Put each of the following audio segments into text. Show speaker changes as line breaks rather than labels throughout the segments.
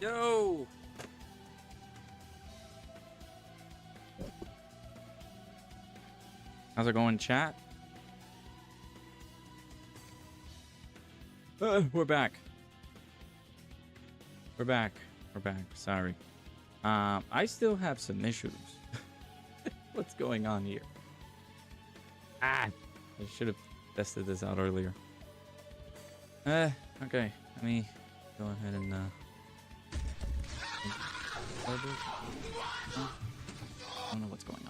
Yo! How's it going, chat? We're back. We're back. We're back. Sorry. I still have some issues. What's going on here? I should have tested this out earlier. Okay. Let me go ahead and I don't know what's going on.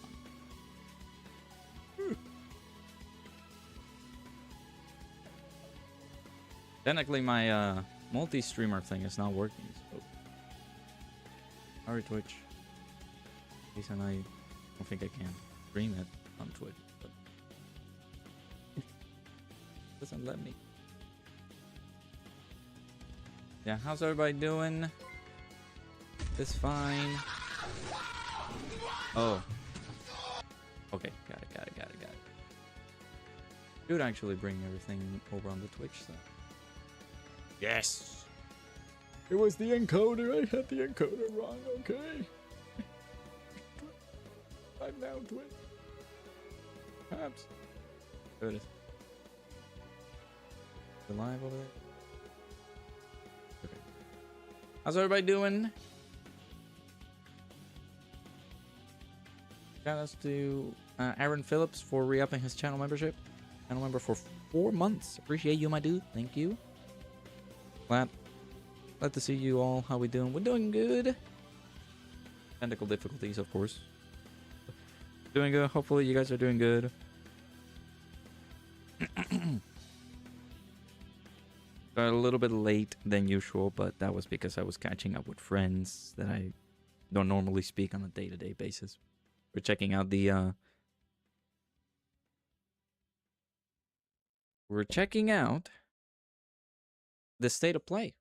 Technically, my multi-streamer thing is not working. So. Sorry, Twitch. At least I don't think I can stream it on Twitch. But doesn't let me. Yeah, how's everybody doing? It's fine. Oh. Okay, got it. Should actually bring everything over on the Twitch side. Yes! It was the encoder. I had the encoder wrong, okay? I'm now Twitch. Perhaps. There it is. The live over there? Okay. How's everybody doing? Shout outs to Aaron Phillips for re-upping his channel membership. Channel member for 4 months. Appreciate you, my dude. Thank you. Glad to see you all. How we doing? We're doing good. Technical difficulties, of course. Doing good. Hopefully you guys are doing good. Got a little bit late than usual, but that was because I was catching up with friends that I don't normally speak on a day-to-day basis. We're checking out the state of play.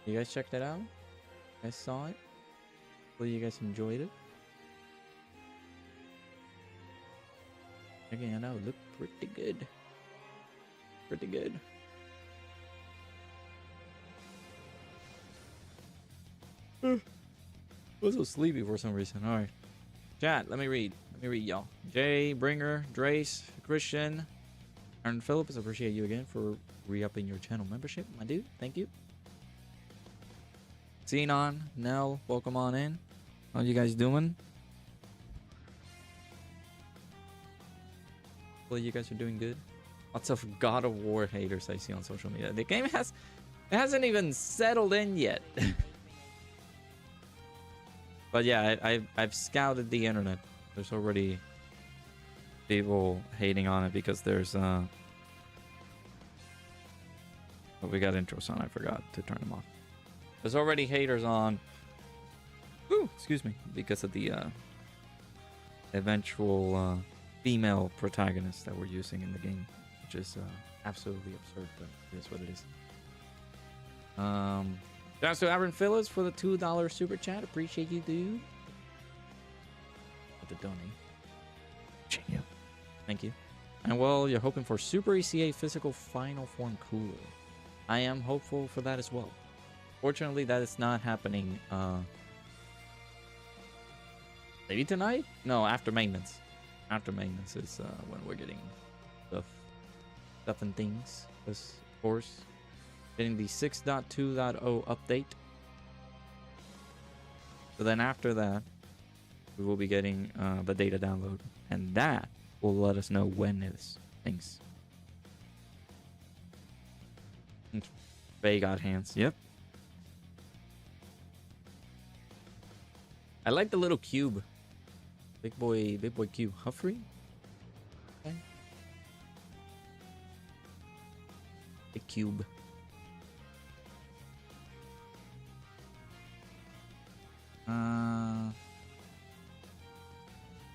You guys checked it out? You guys saw it? Hopefully you guys enjoyed it. Checking it out, look pretty good. Pretty good. I was so sleepy for some reason. Alright. Chat, let me read y'all. Jay, Bringer, Drace, Christian, Aaron Phillips, appreciate you again for re-upping your channel membership, my dude. Thank you. Xenon, Nell, welcome on in. How you guys doing? Hopefully you guys are doing good. Lots of God of War haters I see on social media. The game hasn't even settled in yet. But yeah, I've scouted the internet. There's already people hating on it because there's oh, we got intros on. I forgot to turn them off. There's already haters on. Ooh, excuse me, because of the eventual female protagonist that we're using in the game, which is absolutely absurd, but it is what it is. Thanks to Aaron Phillips for the $2 super chat. Appreciate you, dude. For the donate. Thank you. And well, you're hoping for Super ECA physical final form cooler. I am hopeful for that as well. Fortunately, that is not happening. Maybe tonight? No, after maintenance. After maintenance is when we're getting stuff and things. Of course, getting the 6.2.0 update. So then after that, we will be getting the data download, and that will let us know when is things. Faye got hands. Yep. I like the little cube. Big boy cube. Humphrey? Okay. Big cube.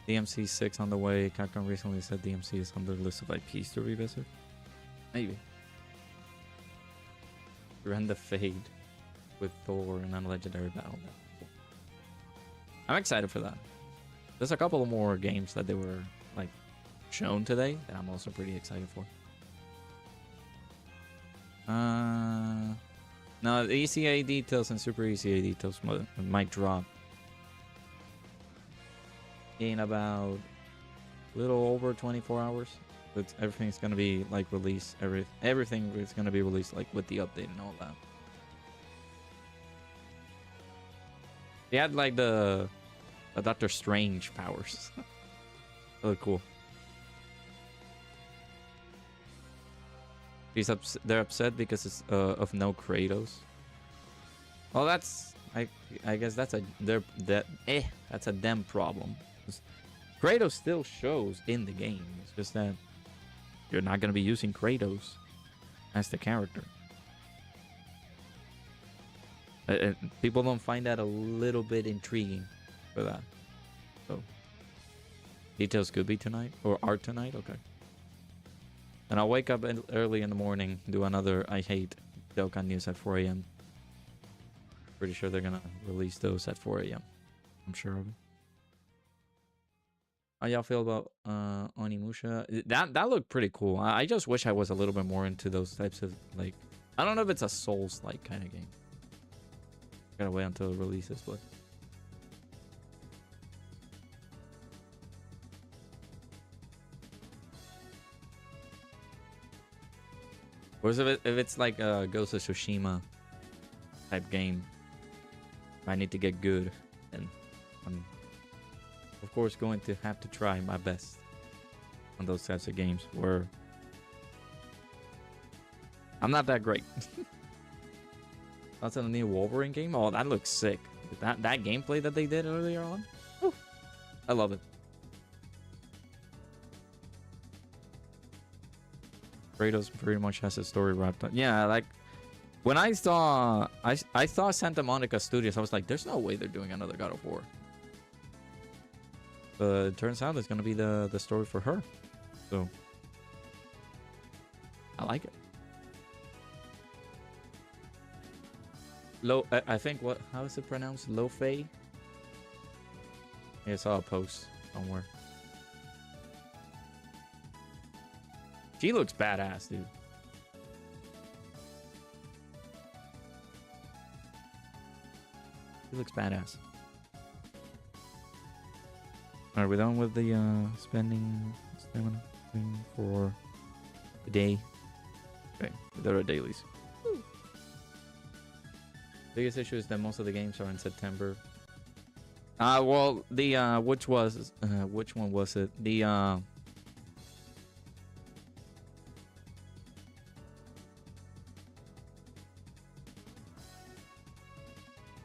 DMC 6 on the way. Capcom recently said DMC is on their list of IPs to revisit. Maybe. Rend the Fade with Thor and Unlegendary Battle. I'm excited for that. There's a couple of more games that they were like shown today that I'm also pretty excited for. No, the ECA details and Super ECA details might drop in about a little over 24 hours. But everything's gonna be like released. Everything is gonna be released like with the update and all that. He had like the Doctor Strange powers. They look cool. They're upset because it's of no Kratos. Well, that's I guess that's a that's a them problem. Kratos still shows in the game. It's just that you're not gonna be using Kratos as the character. People don't find that a little bit intriguing for that. So details could be tonight or are tonight. Okay. And I'll wake up early in the morning, do another I hate Dokkan news at 4 a.m. Pretty sure they're gonna release those at 4 a.m. I'm sure of it. How y'all feel about Onimusha? That looked pretty cool. I just wish I was a little bit more into those types of, like, I don't know if it's a Souls-like kind of game. Gotta wait until it releases, but or if it's like a Ghost of Tsushima type game, I need to get good, and I'm of course going to have to try my best on those types of games where I'm not that great. That's a new Wolverine game. Oh, that looks sick. That gameplay that they did earlier on. Whew, I love it. Kratos pretty much has his story wrapped up. Yeah, like when I saw Santa Monica Studios, I was like, there's no way they're doing another God of War. But it turns out it's gonna be the story for her. So I like it. I think how is it pronounced? Lo-Fei? Yeah, I saw a post somewhere. She looks badass, dude. She looks badass. Are we done with the spending stamina thing for the day? Okay, there are dailies. Woo. Biggest issue is that most of the games are in September. Well, the which one was it? The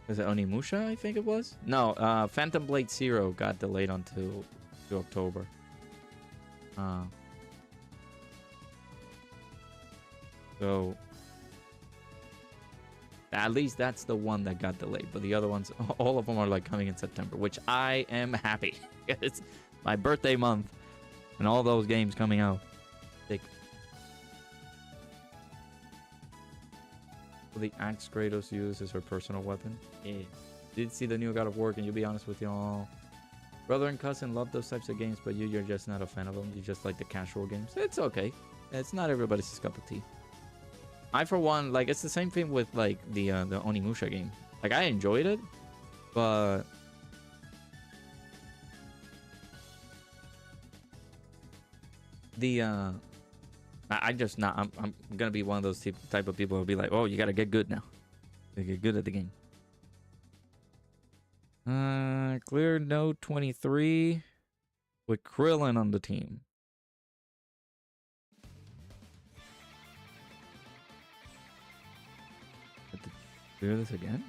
is it Onimusha? I think it was. No, Phantom Blade Zero got delayed until October. So at least that's the one that got delayed. But the other ones, all of them are like coming in September, which I am happy. It's my birthday month, and all those games coming out. The axe Kratos uses her personal weapon. Yeah. Did see the new God of War, and you'll be honest with y'all. Brother and cousin love those types of games, but you're just not a fan of them. You just like the casual games. It's okay. It's not everybody's cup of tea. I, for one, like, it's the same thing with like the Onimusha game. Like, I enjoyed it, but the I just not. I'm gonna be one of those type of people who'll be like, oh, you gotta get good now. You get good at the game. Clear Note 23 with Krillin on the team. Have to clear this again?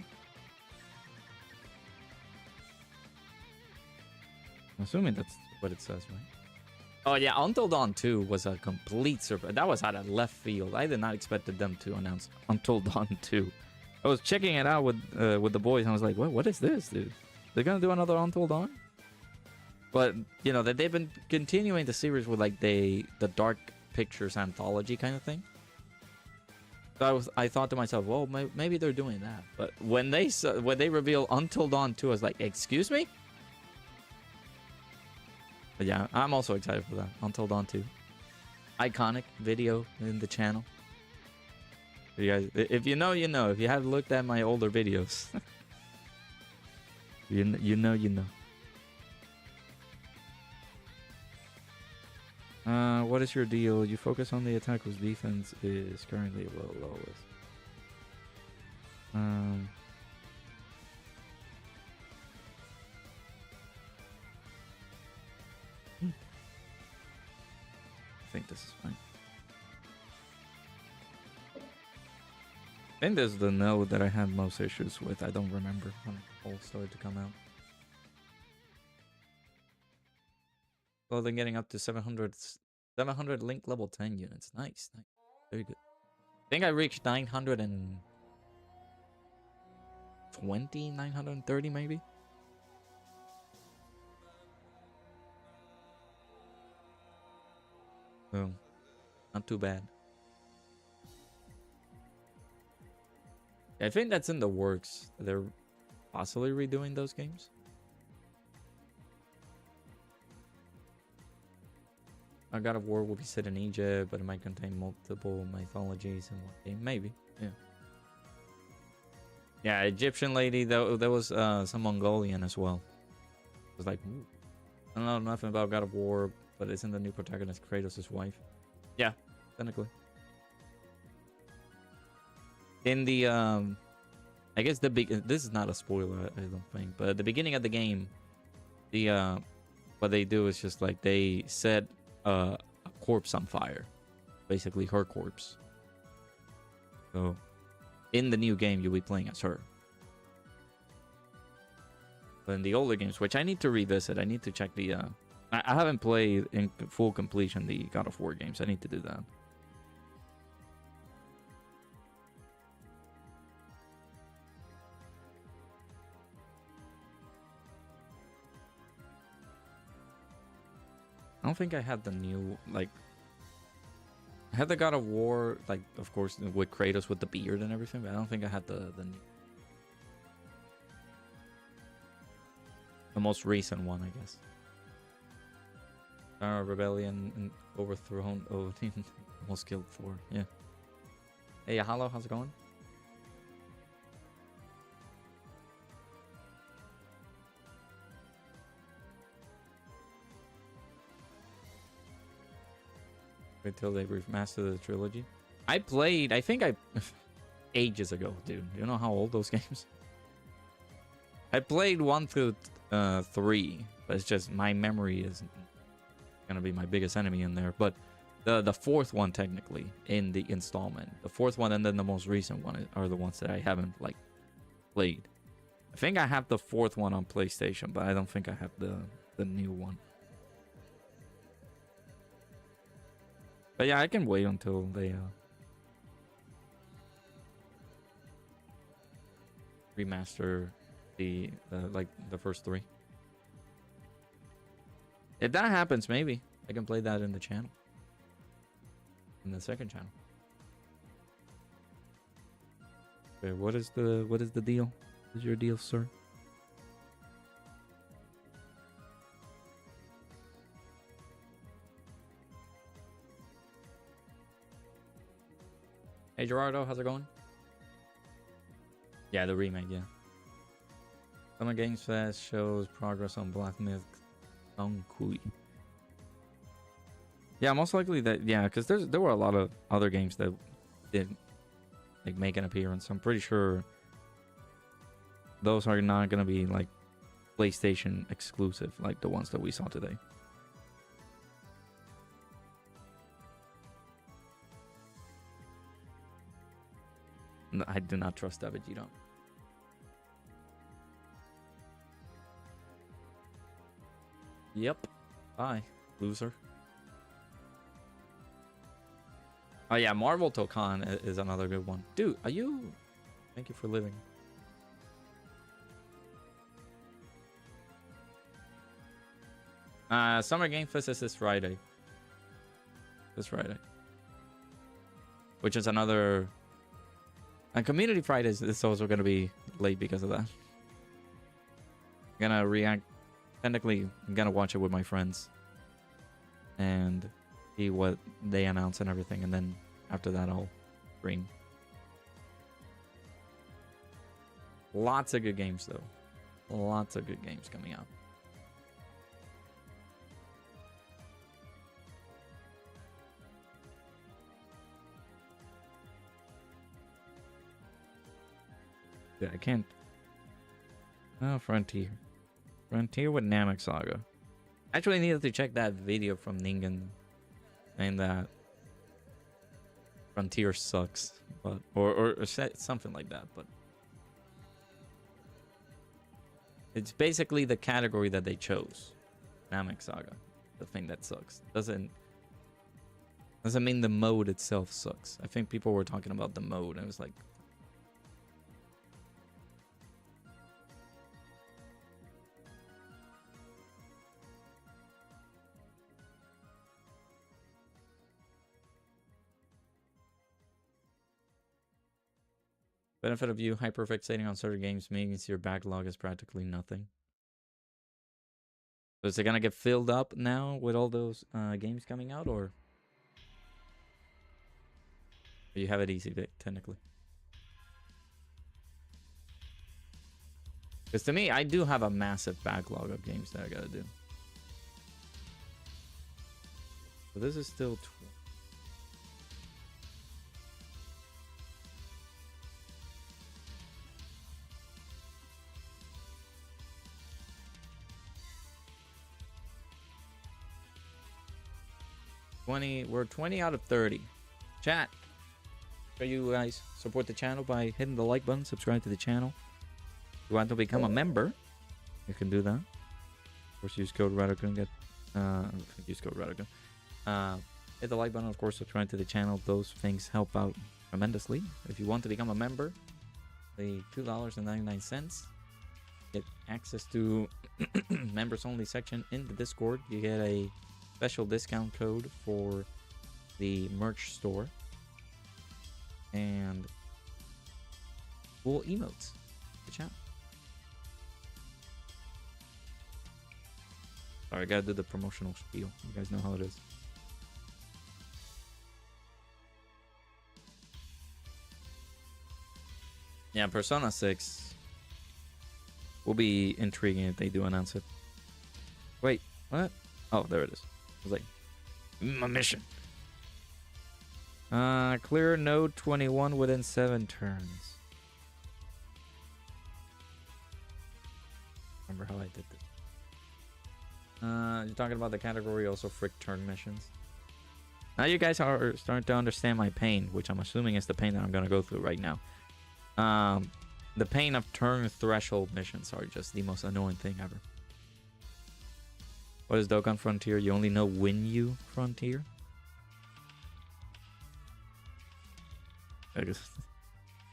I'm assuming that's what it says, right? Oh yeah, Until Dawn 2 was a complete surprise. That was out of left field. I did not expect them to announce Until Dawn 2. I was checking it out with the boys, and I was like, what is this, dude? They're gonna do another Until Dawn? But you know that they've been continuing the series with like the Dark Pictures anthology kind of thing. So I thought to myself, well, maybe they're doing that. But when they reveal Until Dawn 2, I was like, excuse me? But yeah, I'm also excited for that. Until Dawn 2. Iconic video in the channel. You guys, if you know, you know. If you have looked at my older videos, you know, you know. What is your deal? You focus on the attack whose defense is currently lowest. I think this is fine. I think this is the node that I had most issues with. I don't remember when it all started to come out. Well, then getting up to 700 link level 10 units. Nice, nice. Very good. I think I reached 920, 930 maybe. So, not too bad. I think that's in the works. They're possibly redoing those games. God of War will be set in Egypt, but it might contain multiple mythologies in one game. Maybe, yeah. Yeah, Egyptian lady, though, there was some Mongolian as well. It was like, ooh. I don't know nothing about God of War, but isn't the new protagonist Kratos' wife? Yeah, technically. In the, I guess this is not a spoiler, I don't think, but at the beginning of the game, what they do is just like they set a corpse on fire, basically her corpse. So, in the new game, you'll be playing as her. But in the older games, which I need to revisit, I need to check the. I haven't played in full completion the God of War games. I need to do that. I don't think I had the new, like, I had the God of War, like, of course, with Kratos with the beard and everything, but I don't think I had the new. The most recent one, I guess. Rebellion and overthrown Odin, almost killed Thor, yeah. Hey, hello, how's it going? Until they remaster the trilogy. I played, I think ages ago, dude. You know how old those games? I played 1 through 3, but it's just my memory is gonna be my biggest enemy in there. But the fourth one, technically, in the installment, the fourth one and then the most recent one are the ones that I haven't like played. I think I have the fourth one on PlayStation, but I don't think I have the new one. But yeah, I can wait until they remaster the like the first 3. If that happens, maybe I can play that in the channel, in the second channel. Okay, what is the deal? What is your deal, sir? Hey Gerardo, how's it going? Yeah, the remake, yeah. Summer Games Fest shows progress on Black Myth Kui. Yeah, most likely that, yeah, because there were a lot of other games that did like make an appearance. I'm pretty sure those are not gonna be like PlayStation exclusive like the ones that we saw today. No, I do not trust that, but you don't. Yep. Bye, loser. Oh yeah, Marvel Dokkan is another good one. Dude, are you... Thank you for living. Summer Game Fest is this Friday. This Friday. Which is another... And Community Friday is also going to be late because of that. I'm gonna react. Technically, I'm gonna watch it with my friends. And see what they announce and everything. And then after that, I'll stream. Lots of good games, though. Lots of good games coming out. Yeah, I can't. Oh, Frontier. Frontier with Namek Saga. Actually needed to check that video from Ningen. And that Frontier sucks. But or something like that, but it's basically the category that they chose. Namek Saga. The thing that sucks. Doesn't mean the mode itself sucks. I think people were talking about the mode and it was like, benefit of you hyperfixating on certain games means your backlog is practically nothing. So is it gonna get filled up now with all those games coming out, or you have it easy, technically? Because to me, I do have a massive backlog of games that I gotta do. So this is still 20. We're 20 out of 30. Chat. So you guys support the channel by hitting the like button, subscribe to the channel. If you want to become a member, you can do that. Of course, use code Radican. Use code Radican. Hit the like button, of course, subscribe to the channel. Those things help out tremendously. If you want to become a member, the $2.99. Get access to members only section in the Discord. You get a special discount code for the merch store and cool emotes. Good chat. Sorry, I gotta do the promotional spiel. You guys know how it is. Yeah, Persona 6 will be intriguing if they do announce it. Wait, what? Oh, there it is. I was like, my mission. Clear node 21 within 7 turns. Remember how I did this? You're talking about the category also frick turn missions. Now you guys are starting to understand my pain, which I'm assuming is the pain that I'm gonna go through right now. The pain of turn threshold missions are just the most annoying thing ever. What is Dokkan Frontier? You only know when you Frontier?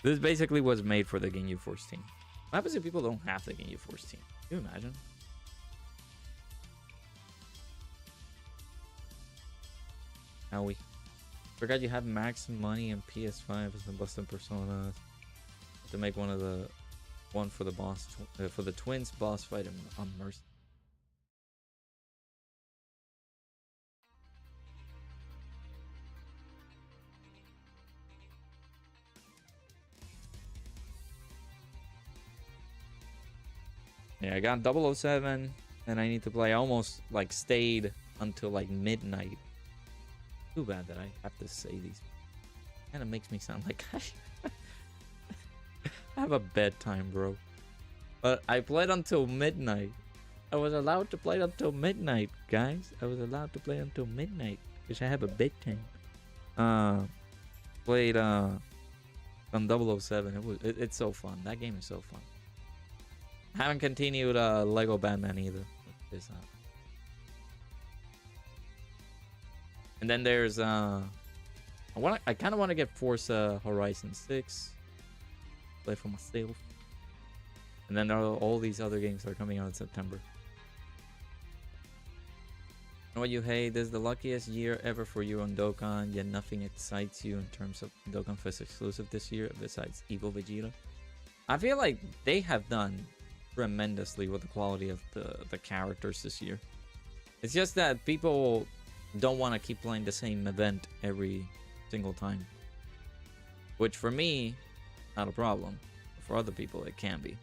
This basically was made for the Ginyu Force team. What happens if people don't have the Ginyu Force team? Can you imagine? Howie. Forgot you have max money and PS5 as the Bustin' Persona. To make one for the boss, for the twins boss fight on Mercy. Yeah, I got 007, and I need to play. I almost like stayed until like midnight. Too bad that I have to say these. Kind of makes me sound like I have a bedtime, bro. But I played until midnight. I was allowed to play until midnight, guys. I was allowed to play until midnight because I have a bedtime. Played on 007. It's so fun. That game is so fun. Haven't continued Lego Batman either. And then there's I kind of want to get Forza Horizon 6. Play for myself. And then there are all these other games that are coming out in September. Know what you hate? This is the luckiest year ever for you on Dokkan, yet nothing excites you in terms of Dokkan Fest exclusive this year besides Evil Vegeta. I feel like they have done tremendously with the quality of the characters this year. It's just that people don't want to keep playing the same event every single time. Which for me, not a problem. for other people, it can be.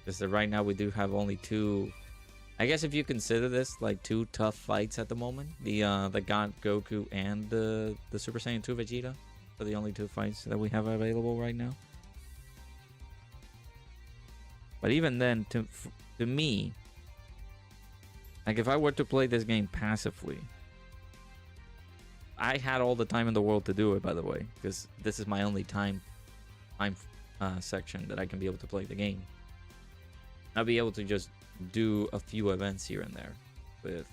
Just that right now we do have only two. I guess if you consider this like two tough fights at the moment, the God Goku and the Super Saiyan 2 Vegeta are the only two fights that we have available right now. But even then, to me, like if I were to play this game passively, I had all the time in the world to do it, by the way, because this is my only time section that I can be able to play the game. I'll be able to just do a few events here and there with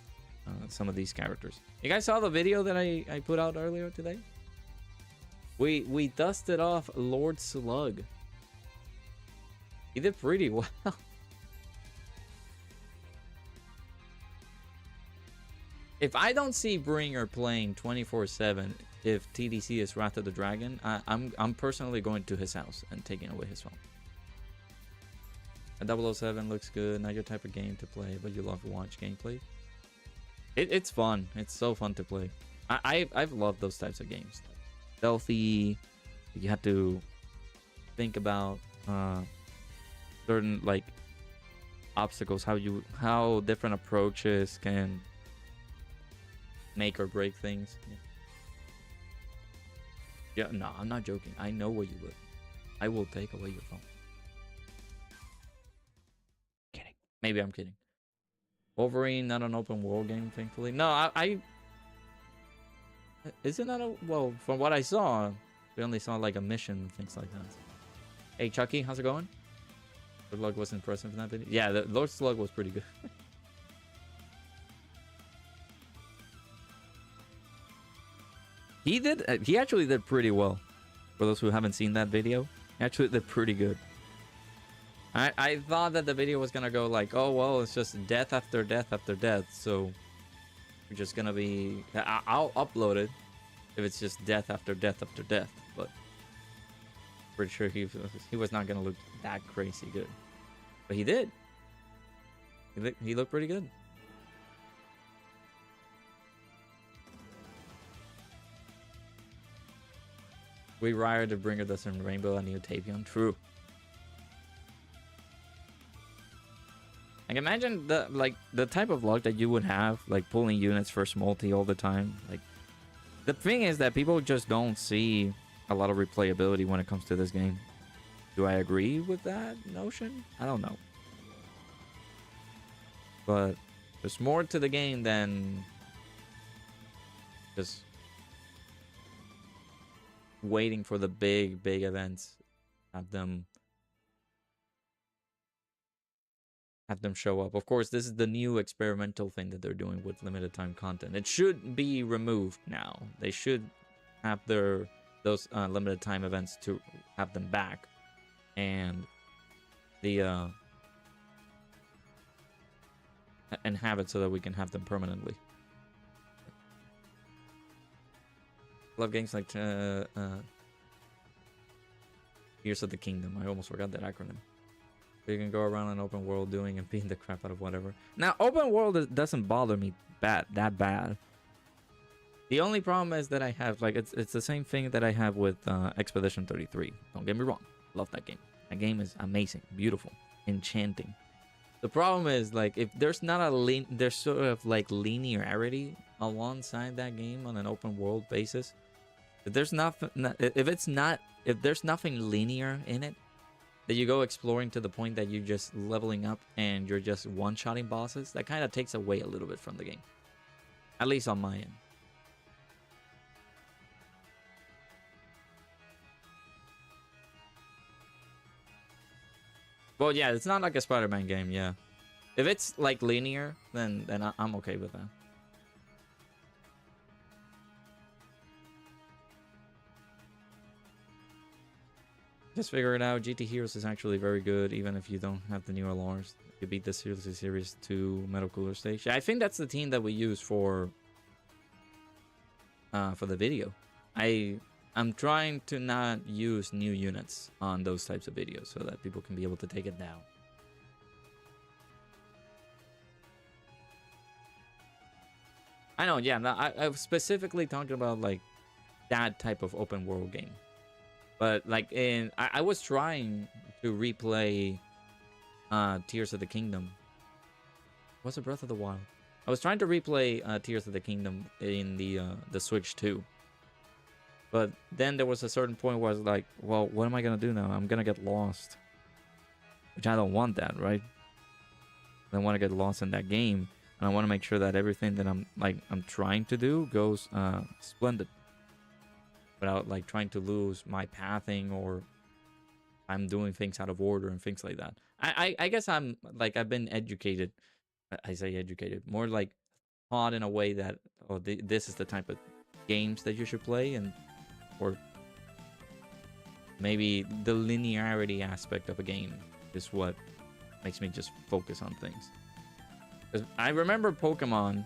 some of these characters. You guys saw the video that I put out earlier today? We dusted off Lord Slug. He did pretty well. If I don't see Bringer playing 24/7, if TDC is Wrath of the Dragon, I'm personally going to his house and taking away his phone. A 007 looks good, not your type of game to play, but you love to watch gameplay. It's fun. It's so fun to play. I've loved those types of games. Stealthy, you have to think about certain like obstacles, how different approaches can make or break things. Yeah, no, I'm not joking. I know where you live. I will take away your phone. Kidding. Maybe I'm kidding. Wolverine, not an open world game, thankfully. No, I is it not a, well, from what I saw, we only saw like a mission and things like that. Hey Chucky, how's it going? Lord Slug was impressive in that video. Yeah, the Lord Slug was pretty good. He actually did pretty well. For those who haven't seen that video, he actually did pretty good. I thought that the video was gonna go like, oh well, it's just death after death after death, so we're just gonna be, I'll upload it if it's just death after death after death, but pretty sure he was not gonna look that crazy good, but he did. He looked pretty good. We wired the Bringer doesn't Rainbow and Tapion. True. Like imagine the type of luck that you would have, like pulling units first multi all the time. Like the thing is that people just don't see a lot of replayability when it comes to this game. Do I agree with that notion? I don't know. But there's more to the game than just waiting for the big events, have them show up. Of course, this is the new experimental thing that they're doing with limited time content. It should be removed now. They should have those limited time events to have them back, and and have it so that we can have them permanently. Love games like Tears of the Kingdom. I almost forgot that acronym. You can go around an open world doing and beating the crap out of whatever. Now, open world doesn't bother me that bad. The only problem is that I have, like, it's the same thing that I have with Expedition 33. Don't get me wrong. Love that game. That game is amazing, beautiful, enchanting. The problem is, like, if there's not there's sort of like linearity alongside that game on an open world basis. If there's if there's nothing linear in it, that you go exploring to the point that you're just leveling up and you're just one-shotting bosses, that kind of takes away a little bit from the game. At least on my end. Well, yeah, it's not like a Spider-Man game, yeah. If it's like linear, then I'm okay with that. Just figure it out. GT Heroes is actually very good, even if you don't have the new LRs. You beat the Series 2 Metal Cooler stage. I think that's the team that we use for the video. I'm trying to not use new units on those types of videos so that people can be able to take it down. I know, yeah. I was specifically talking about like that type of open world game. But like I was trying to replay Tears of the Kingdom. Was it Breath of the Wild? I was trying to replay Tears of the Kingdom in the Switch 2. But then there was a certain point where I was like, well, what am I gonna do now? I'm gonna get lost. Which I don't want that, right? I want to get lost in that game. And I want to make sure that everything that I'm trying to do goes splendid. Without like trying to lose my pathing, or I'm doing things out of order and things like that. I guess I'm like, I've been educated. I say educated, more like taught in a way that, oh, this is the type of games that you should play, and or maybe the linearity aspect of a game is what makes me just focus on things. Because I remember Pokemon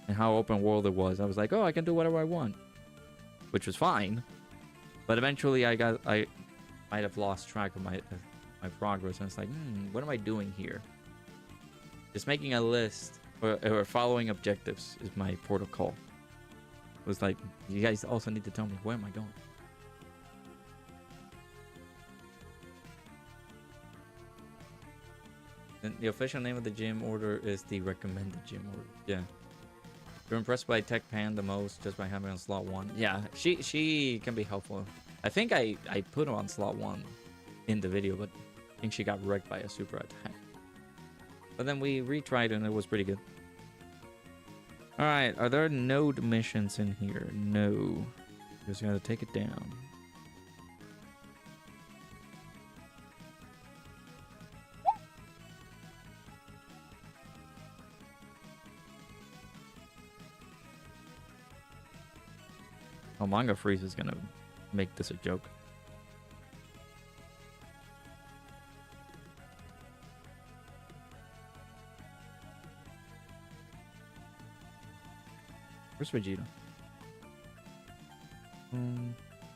and how open world it was. I was like, oh, I can do whatever I want, which was fine. But eventually I might have lost track of my progress, and it's like, what am I doing here? Just making a list or following objectives is my protocol. It was like, you guys also need to tell me, where am I going? And the official name of the gym order is the recommended gym order. Yeah. You're impressed by Tech Pan the most just by having on slot 1. Yeah, she can be helpful. I think I put her on slot 1 in the video, but I think she got wrecked by a super attack. But then we retried and it was pretty good. Alright, are there node missions in here? No. Just gotta take it down. Oh, Manga Freeze is gonna make this a joke. Where's Vegeta?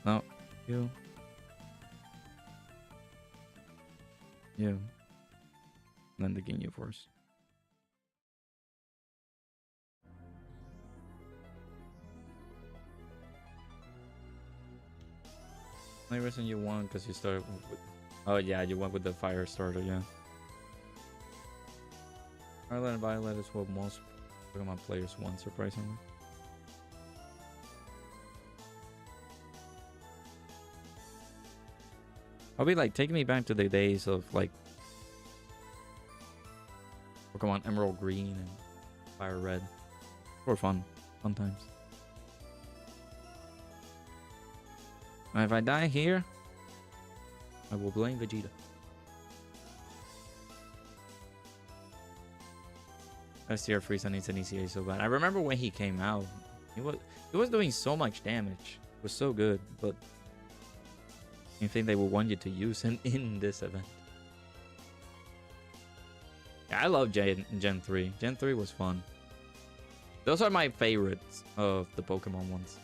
No, you. You. And then the Ginyu Force. Only reason you won because you started with... Oh yeah, you went with the fire starter, yeah. Scarlet and Violet is what most Pokemon players want, surprisingly. I'll be like, taking me back to the days of like Pokemon Emerald Green and Fire Red. For fun. Fun times. And if I die here, I will blame Vegeta. STR Frieza needs an ECA so bad. I remember when he came out, he was doing so much damage. It was so good, but I think they would want you to use him in this event. Yeah, I love Gen 3. Gen 3 was fun. Those are my favorites of the Pokemon ones.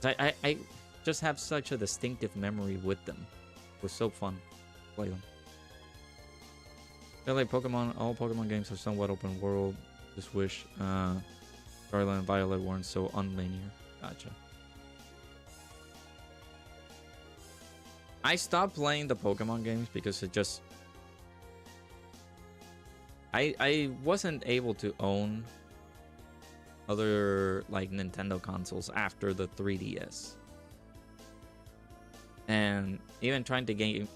I just have such a distinctive memory with them. It was so fun to play them. I feel like all Pokemon games are somewhat open world. Just wish Scarlet and Violet weren't so unlinear. Gotcha. I stopped playing the Pokemon games because it just... I wasn't able to own other like Nintendo consoles after the 3DS. And even trying to get...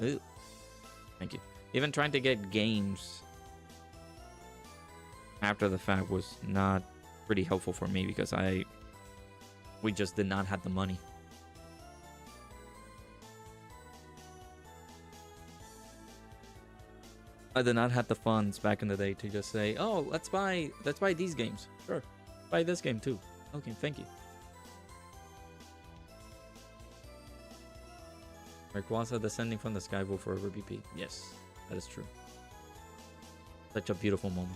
Thank you. Even trying to get games after the fact was not pretty helpful for me because we just did not have the money. I did not have the funds back in the day to just say, oh, let's buy these games. Sure. Buy this game too. Okay, thank you. Rayquaza descending from the sky will forever be peak. Yes, that is true. Such a beautiful moment.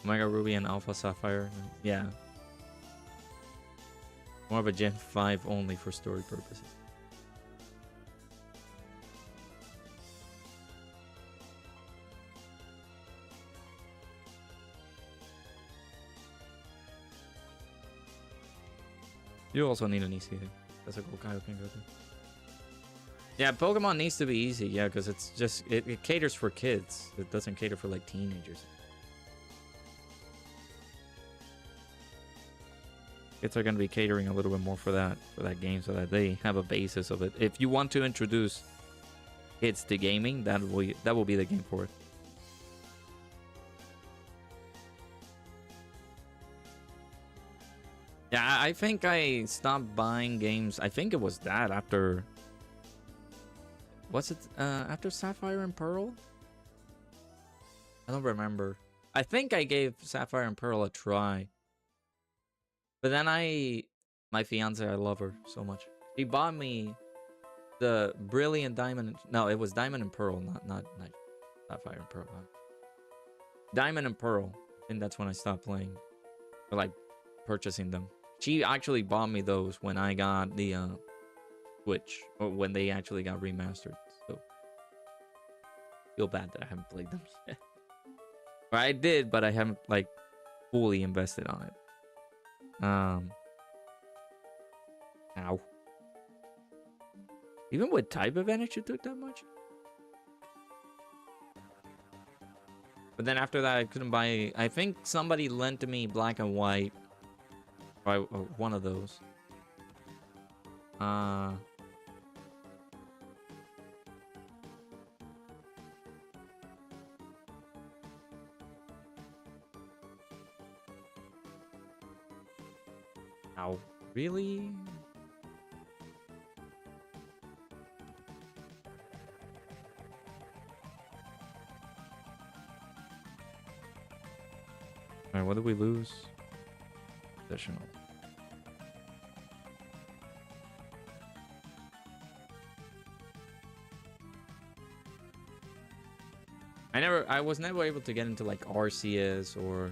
Omega Ruby and Alpha Sapphire. Yeah. More of a Gen 5 only for story purposes. You also need an ECA. That's a cool Kyle can go to. Yeah, Pokemon needs to be easy. Yeah, because it's just it caters for kids. It doesn't cater for like teenagers. Kids are going to be catering a little bit more for that game, so that they have a basis of it. If you want to introduce kids to gaming, that will be the game for it. Yeah, I think I stopped buying games. I think it was that after. Was it after Sapphire and Pearl? I don't remember. I think I gave Sapphire and Pearl a try. But then my fiance, I love her so much. She bought me the Brilliant Diamond. No, it was Diamond and Pearl, not Sapphire and Pearl. Diamond and Pearl. And that's when I stopped playing. Or like purchasing them. She actually bought me those when I got the Switch, or when they actually got remastered. So feel bad that I haven't played them yet. Or I did, but I haven't like fully invested on it. Ow. Even with type advantage, it took that much. But then after that, I couldn't buy. I think somebody lent me Black and White. Or one of those. Ow. Really? Alright, what did we lose? Additional. I was never able to get into like RCS or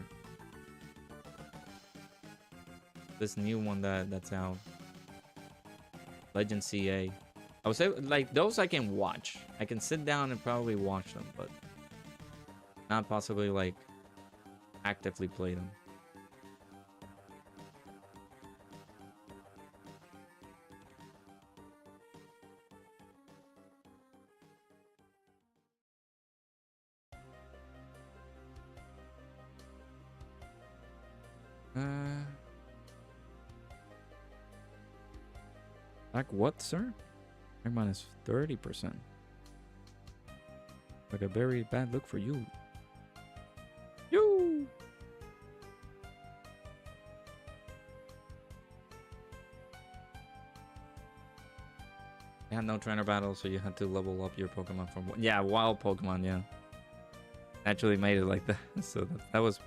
this new one that's out. Legend CA. I would say like those I can watch. I can sit down and probably watch them, but not possibly like actively play them. Like what, sir? Minus 30%. Like a very bad look for you. You. You had no trainer battle, so you had to level up your Pokemon from wild Pokemon. Yeah, actually made it like that. So that was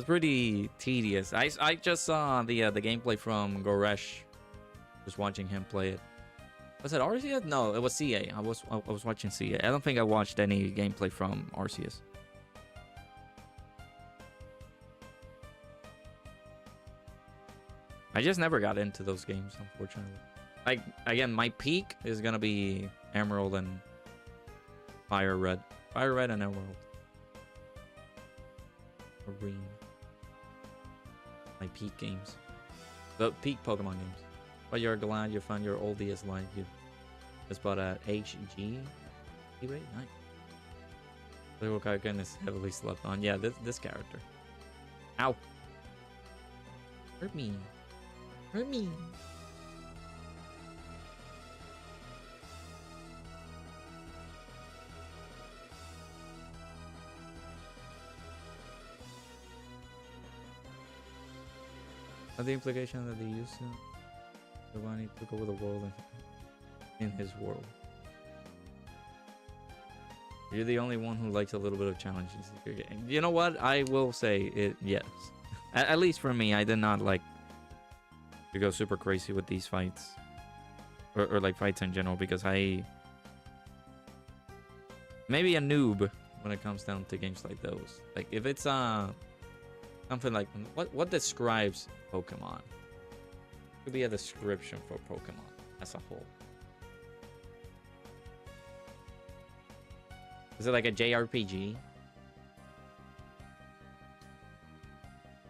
pretty tedious. I just saw the gameplay from Goresh. Just watching him play it. Was it Arceus? No, it was CA. I was watching CA. I don't think I watched any gameplay from Arceus. I just never got into those games, unfortunately. Like again, my peak is gonna be Emerald and Fire Red. Fire Red and Emerald. Marine. My peak games. The peak Pokemon games. But you're glad you found your oldiest life. You just bought a HG. Nice. Little Dokkan is heavily slept on. Yeah, this character. Ow. Hurt me. Hurt me. The implication that they used to Giovanni took over the world in his world. You're the only one who likes a little bit of challenges. You know what? I will say it. Yes, at least for me, I did not like to go super crazy with these fights, or like fights in general, because I maybe a noob when it comes down to games like those. Like if it's something like what describes Pokemon? Could be a description for Pokemon as a whole. Is it like a JRPG? I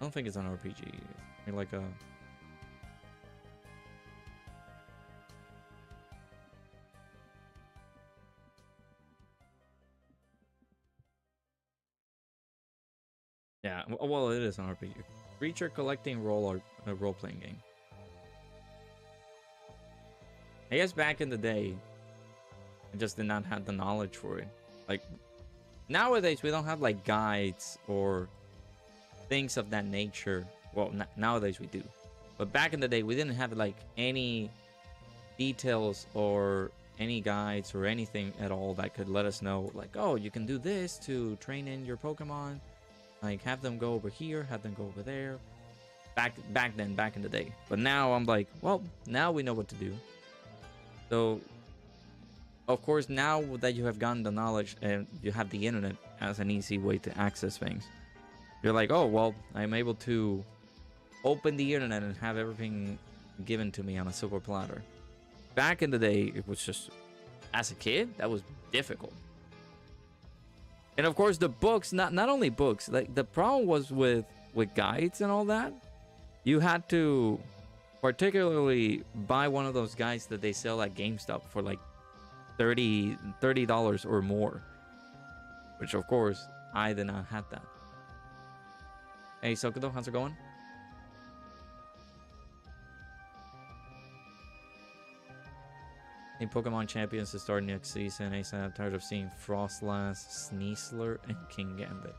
don't think it's an RPG. It's like a Yeah, well, it is an RPG. Creature collecting role-playing game. I guess back in the day, I just did not have the knowledge for it. Like, nowadays, we don't have, like, guides or things of that nature. Well, nowadays we do. But back in the day, we didn't have, like, any details or any guides or anything at all that could let us know, like, oh, you can do this to train in your Pokemon. Like, have them go over here, have them go over there. Back then, back in the day. But now I'm like, well, now we know what to do. So, of course, now that you have gotten the knowledge and you have the internet as an easy way to access things, you're like, oh, well, I'm able to open the internet and have everything given to me on a silver platter. Back in the day, it was just, as a kid, that was difficult. And of course, the books, not only books, like the problem was with guides and all that. You had to particularly buy one of those guides that they sell at GameStop for like $30 or more. Which of course, I did not have that. Hey, Sokudo, how's it going? Hey, Pokemon Champions to start next season. I'm tired of seeing Frostlass, Sneasler, and King Gambit.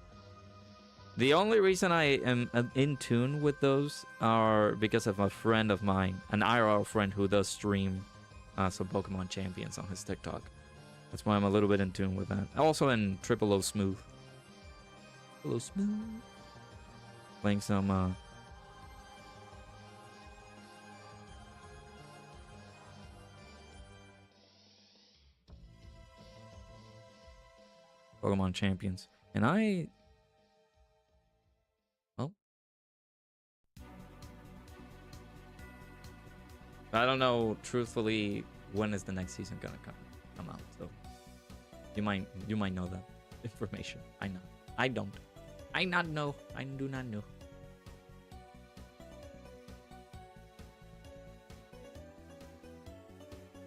The only reason I am in tune with those are because of a friend of mine, an IRL friend who does stream some Pokemon Champions on his TikTok. That's why I'm a little bit in tune with that. Also in Triple O Smooth. Triple O Smooth. Playing some Pokemon Champions. And I don't know, truthfully, when is the next season gonna come out. So you might know that information. I know. I don't. I not know. I do not know.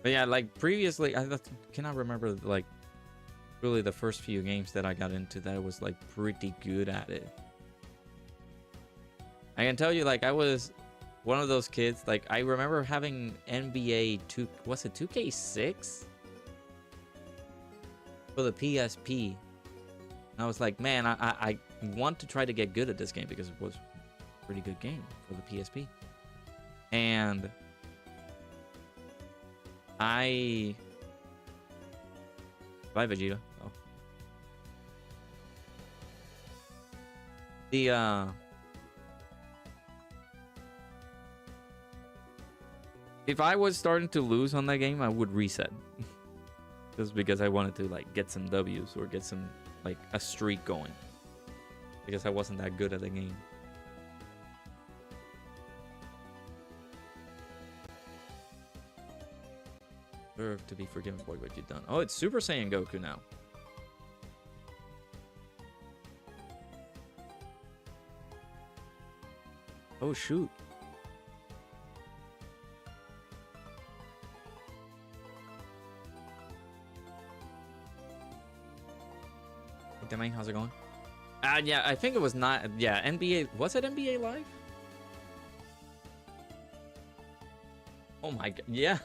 But yeah, like previously, I cannot remember like really the first few games that I got into that I was like pretty good at it. I can tell you, like, I was one of those kids. Like, I remember having NBA 2, was it 2K6 for the PSP. And I was like, man, I want to try to get good at this game because it was a pretty good game for the PSP. And bye, Vegeta. Oh. If I was starting to lose on that game, I would reset. Just because I wanted to like get some W's or get some like a streak going. Because I wasn't that good at the game. Deserve to be forgiven for what you've done. Oh, it's Super Saiyan Goku now. Oh shoot. Demi, how's it going? Yeah, I think it was not. Yeah, NBA. Was it NBA Live? Oh my god. Yeah.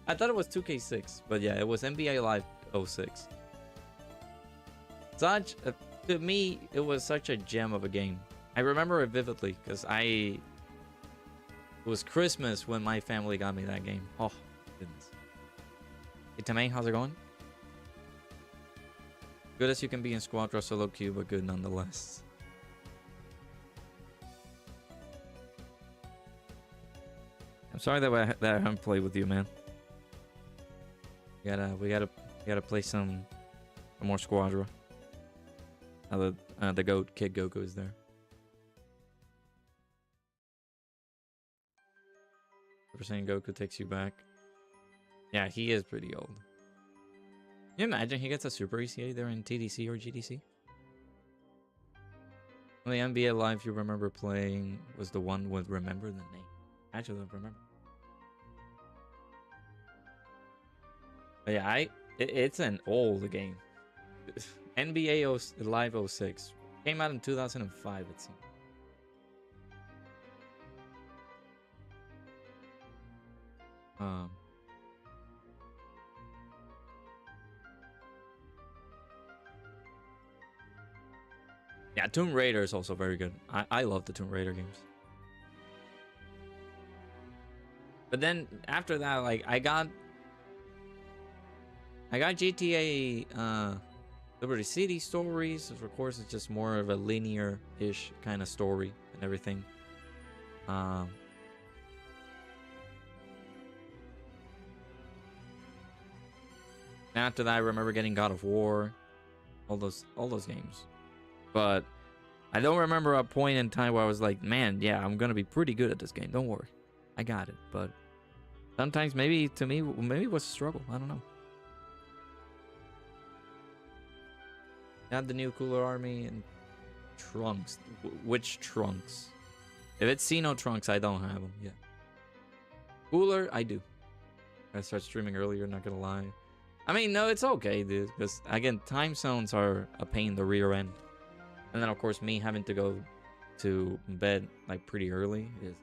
I thought it was 2K6, but yeah, it was NBA Live 06. Such to me, it was such a gem of a game. I remember it vividly because it was Christmas when my family got me that game. Oh goodness. Hey Demi, how's it going? Good as you can be in Squadra solo queue, but good nonetheless. I'm sorry that I haven't played with you, man. We gotta play some more Squadra. The goat Kid Goku is there. Super Saiyan Goku takes you back. Yeah, he is pretty old. Can you imagine he gets a Super ECA there in TDC or GDC? Well, the NBA Live you remember playing was the one with Remember the Name. Actually, I don't remember. But yeah, it's an old game. NBA Live 06 Came out in 2005, it seems. Yeah, Tomb Raider is also very good. I love the Tomb Raider games. But then after that, like I got GTA Liberty City Stories. Of course, it's just more of a linear-ish kind of story and everything. After that, I remember getting God of War, all those games. But I don't remember a point in time where I was like, man, yeah, I'm gonna be pretty good at this game. Don't worry, I got it. But sometimes maybe to me, maybe it was a struggle. I don't know. Got the new Cooler Army and Trunks. Which Trunks? If it's Xeno Trunks, I don't have them yet. Cooler, I do. I started streaming earlier, not gonna lie. I mean, no, it's okay, dude. Because, again, time zones are a pain in the rear end. And then, of course, me having to go to bed, like, pretty early is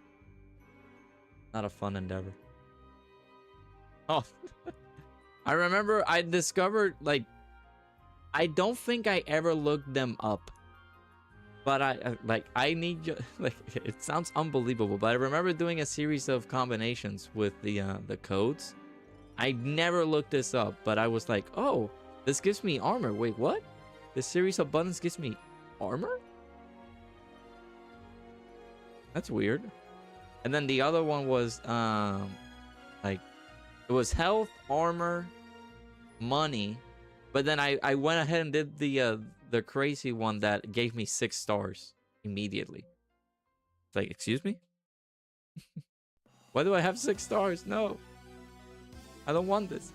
not a fun endeavor. Oh. I remember I discovered, like, I don't think I ever looked them up. But I need you, like, it sounds unbelievable, but I remember doing a series of combinations with the codes. I never looked this up, but I was like, oh, this gives me armor. Wait, what? This series of buttons gives me armor? That's weird. And then the other one was, like, it was health, armor, money. But then I went ahead and did the crazy one that gave me 6 stars immediately. It's like, excuse me? Why do I have 6 stars? No. I don't want this.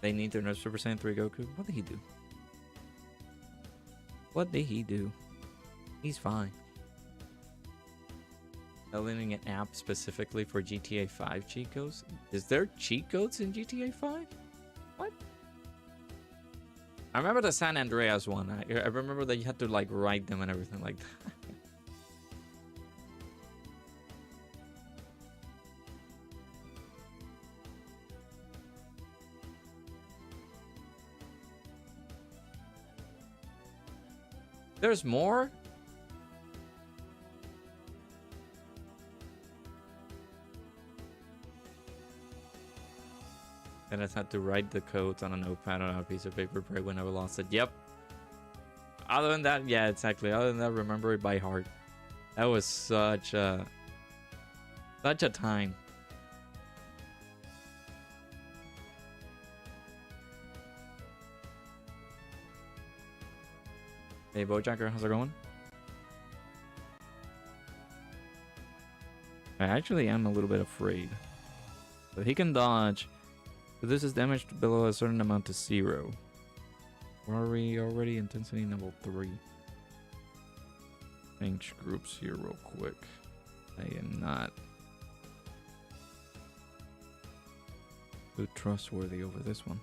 They need to nerf Super Saiyan 3 Goku. What did he do? What did he do? He's fine. Downloading an app specifically for GTA 5 cheat codes? Is there cheat codes in GTA 5? What? I remember the San Andreas one. I remember that you had to like write them and everything like that. There's more? I just had to write the codes on a notepad on a piece of paper, pray whenever lost it. Yep. Other than that, yeah, exactly. Other than that, remember it by heart. That was such a time. Hey, Bojacker, how's it going? I actually am a little bit afraid. But he can dodge. But this is damaged below a certain amount to 0. Where are we already? Intensity level 3. Change groups here real quick. I am not too trustworthy over this one.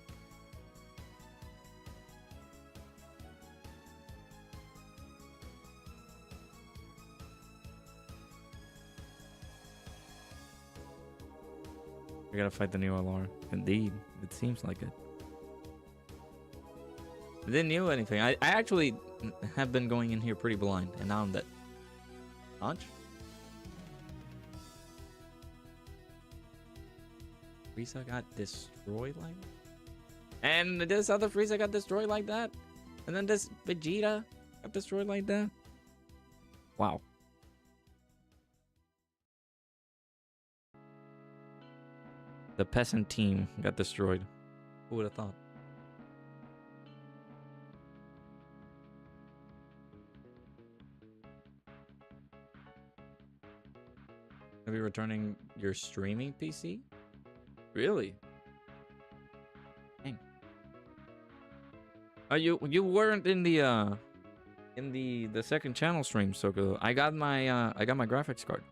We gotta fight the new LR. Indeed, it seems like it. I didn't know anything. I actually have been going in here pretty blind, and now I'm dead. Launch? Frieza got destroyed like that? And this other Frieza got destroyed like that? And then this Vegeta got destroyed like that? Wow. The peasant team got destroyed. Who would have thought? Are you returning your streaming PC? Really? Dang. You weren't in the second channel stream, so I got my graphics card.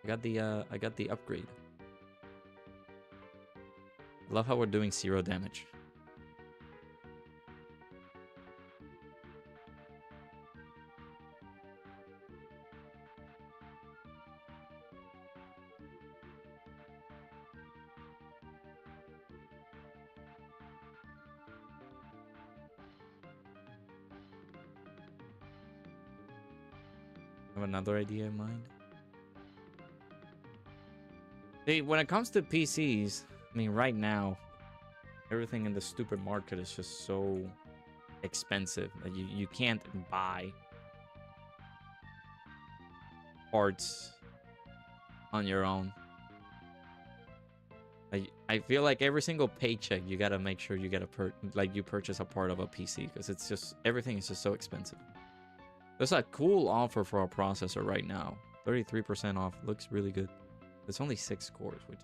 I got the upgrade. Love how we're doing 0 damage. Have another idea in mind. See, when it comes to PCs, I mean, right now, everything in the stupid market is just so expensive that you can't buy parts on your own. I feel like every single paycheck you gotta make sure you get you purchase a part of a PC, because it's just everything is just so expensive. There's a cool offer for a processor right now. 33% off. Looks really good. It's only 6 cores, which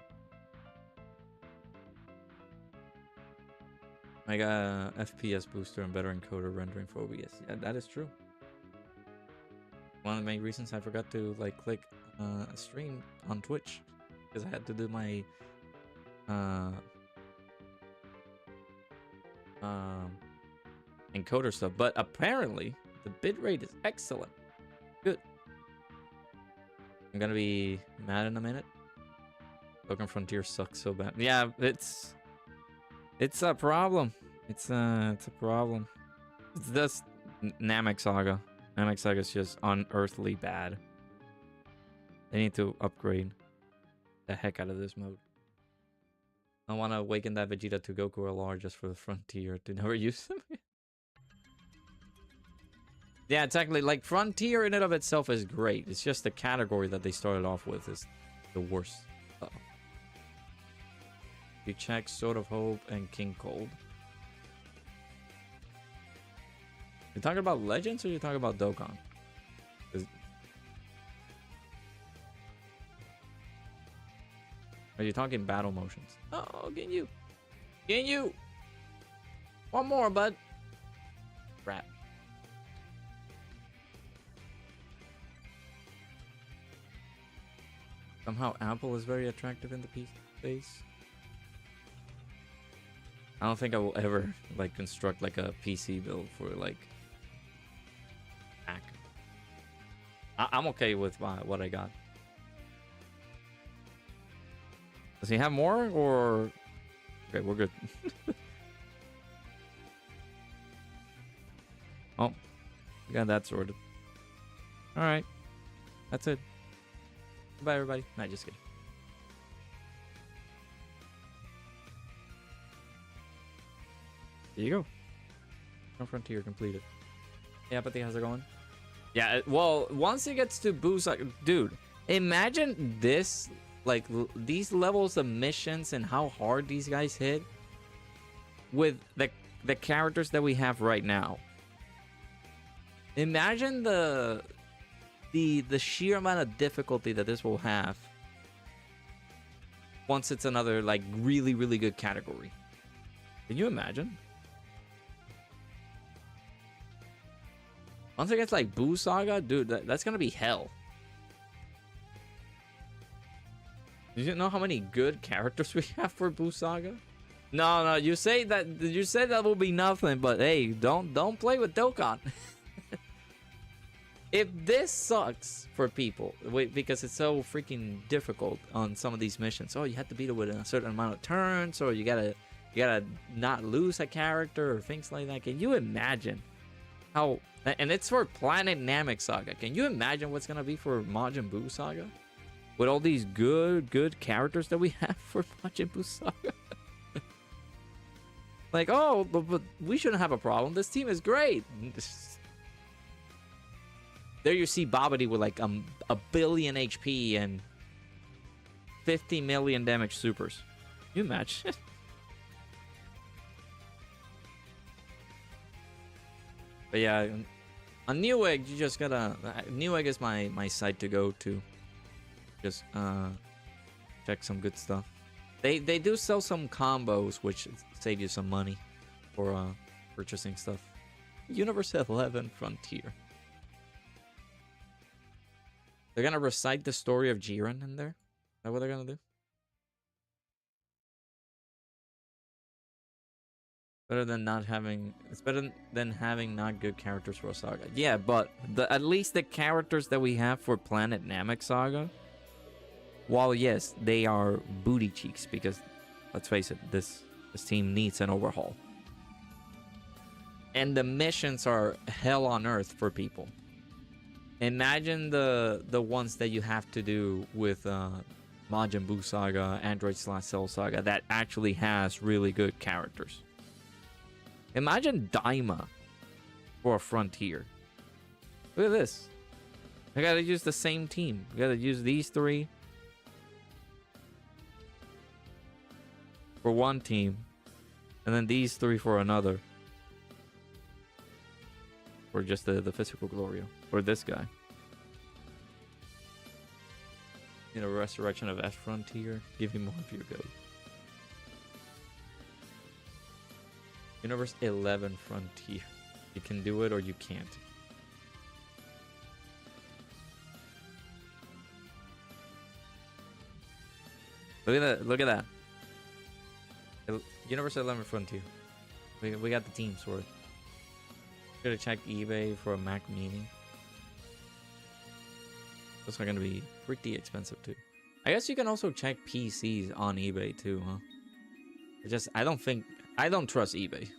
I got FPS booster and better encoder rendering for OBS. Yeah, that is true. One of the main reasons I forgot to like click a stream on Twitch, because I had to do my encoder stuff. But apparently the bitrate is excellent. Good. I'm gonna be mad in a minute. Dokkan Frontier sucks so bad. Yeah, it's a problem. It's a problem. It's just Namek Saga. Namek Saga is just unearthly bad. They need to upgrade the heck out of this mode. I want to awaken that Vegeta to Goku LR just for the Frontier to never use them. Yeah, technically, like, Frontier in and of itself is great. It's just the category that they started off with is the worst. Uh-oh. You check Sword of Hope and King Cold. You talking about Legends or you talking about Dokkan? Are you talking battle motions? Oh, get you. Get you. One more, bud. Crap. Somehow Apple is very attractive in the PC space. I don't think I will ever like construct like a PC build for like Mac. I'm okay with what I got. Does he have more or? Okay, we're good. Oh, we got that sorted. All right, that's it. Goodbye, everybody. Nah, just kidding. There you go. No Frontier completed. Yeah, but how's it going? Yeah, well, once it gets to boost, like, dude, imagine this, like, these levels of missions and how hard these guys hit with the characters that we have right now. Imagine the sheer amount of difficulty that this will have once it's another like really good category. Can you imagine? Once it gets like Boo Saga, dude, that's gonna be hell. Did you know how many good characters we have for Boo Saga? No, you say that will be nothing, but hey, don't play with Dokkan. If this sucks for people, because it's so freaking difficult on some of these missions. Oh, you have to beat it within a certain amount of turns, or you gotta not lose a character, or things like that. Can you imagine how? And it's for Planet Namek Saga. Can you imagine what's gonna be for Majin Buu Saga? With all these good characters that we have for Majin Buu Saga. Like, oh, but we shouldn't have a problem. This team is great. There you see Babidi with like a billion HP and 50 million damage supers. Can you imagine? But yeah, on Newegg, you just gotta... Newegg is my site to go to. Just check some good stuff. They do sell some combos, which save you some money for purchasing stuff. Universe 11 Frontier. They're gonna recite the story of Jiren in there? Is that what they're gonna do? Better than not having. It's better than having not good characters for a saga. Yeah, but at least the characters that we have for Planet Namek Saga, while yes, they are booty cheeks because, let's face it, this team needs an overhaul. And the missions are hell on earth for people. Imagine the ones that you have to do with Majin Buu Saga, Android/Cell Saga that actually has really good characters. Imagine Daima for a Frontier. Look at this. I gotta use the same team. I gotta use these three for one team, and then these three for another. Or just the physical Glorio. Or this guy. You know, Resurrection of F Frontier. Give him more of your go. Universe 11 Frontier. You can do it or you can't. Look at that. Look at that. Universe 11 Frontier. We got the teams for it. Should have checked eBay for a Mac Mini. Those are going to be pretty expensive too. I guess you can also check PCs on eBay too, huh? I don't trust eBay.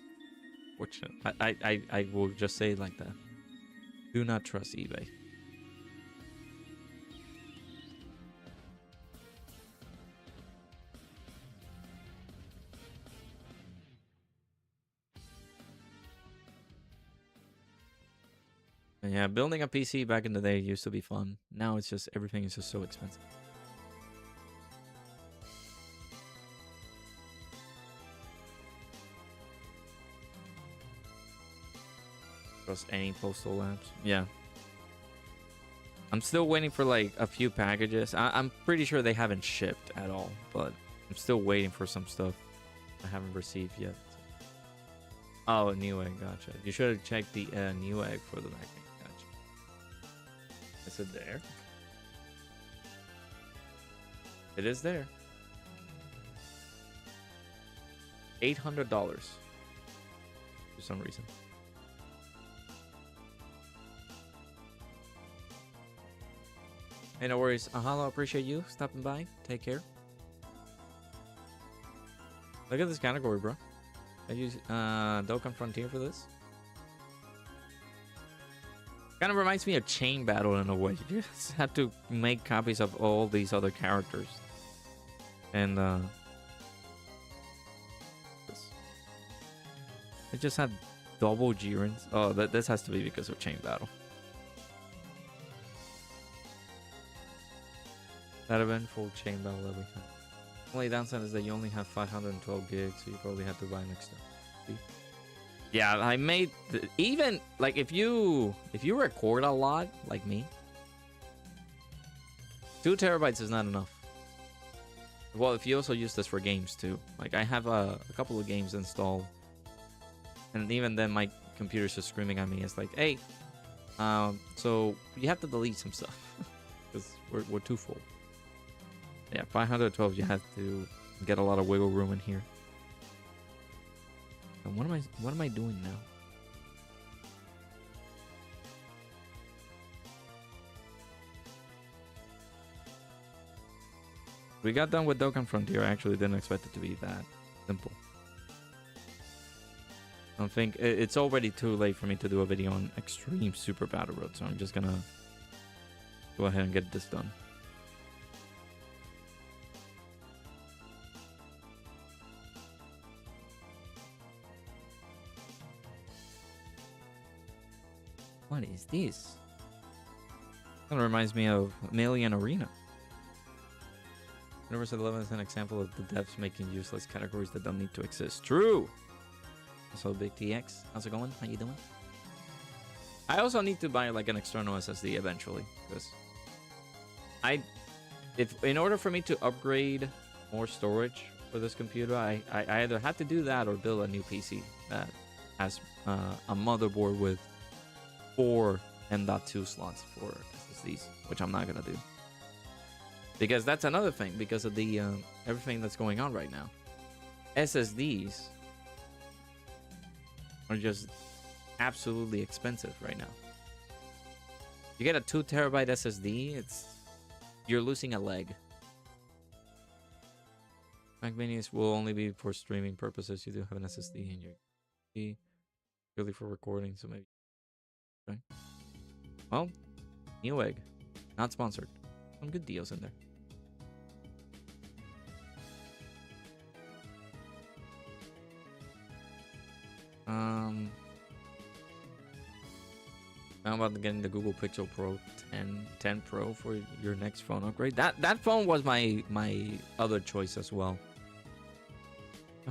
Which I will just say it like that. Do not trust eBay. And yeah, building a PC back in the day used to be fun. Now it's just everything is just so expensive. Trust any postal labs. Yeah. I'm still waiting for like a few packages. I'm pretty sure they haven't shipped at all, but I'm still waiting for some stuff I haven't received yet. Oh, a new egg, gotcha. You should have checked the new egg for the Mac. Gotcha. Is it there? It is there. $800 for some reason. Hey, no worries. Ahalo, appreciate you stopping by. Take care. Look at this category, bro. I use Dokkan Frontier for this. Kind of reminds me of Chain Battle in a way. You just have to make copies of all these other characters. And it just had double Jirens. Oh, this has to be because of Chain Battle. That eventful Chain Battle everything. Only downside is that you only have 512 gigs, so you probably have to buy an extra. See? Yeah, I made even like if you record a lot like me, 2 terabytes is not enough. Well, if you also use this for games too, like I have a couple of games installed, and even then my computer's just screaming at me. It's like, hey, so you have to delete some stuff because we're too full. Yeah, 512. You have to get a lot of wiggle room in here. And what am I doing now? We got done with Dokkan Frontier. I actually didn't expect it to be that simple. I don't think it's already too late for me to do a video on Extreme Super Battle Road, so I'm just gonna go ahead and get this done. What is this? Kind of reminds me of Million Arena. Universe 11 is an example of the devs making useless categories that don't need to exist. True! Also, Big TX, how's it going? How you doing? I also need to buy like an external SSD eventually, because in order for me to upgrade more storage for this computer, I either have to do that or build a new PC that has a motherboard with 4 M.2 slots for SSDs, which I'm not gonna do. Because that's another thing, because of the everything that's going on right now. SSDs are just absolutely expensive right now. You get a 2 terabyte SSD, you're losing a leg. Mac Minis will only be for streaming purposes. You do have an SSD in your PC, really for recording, so maybe. Okay. Well, Newegg, not sponsored. Some good deals in there. How about getting the Google Pixel Pro 10 Pro for your next phone upgrade? That phone was my other choice as well.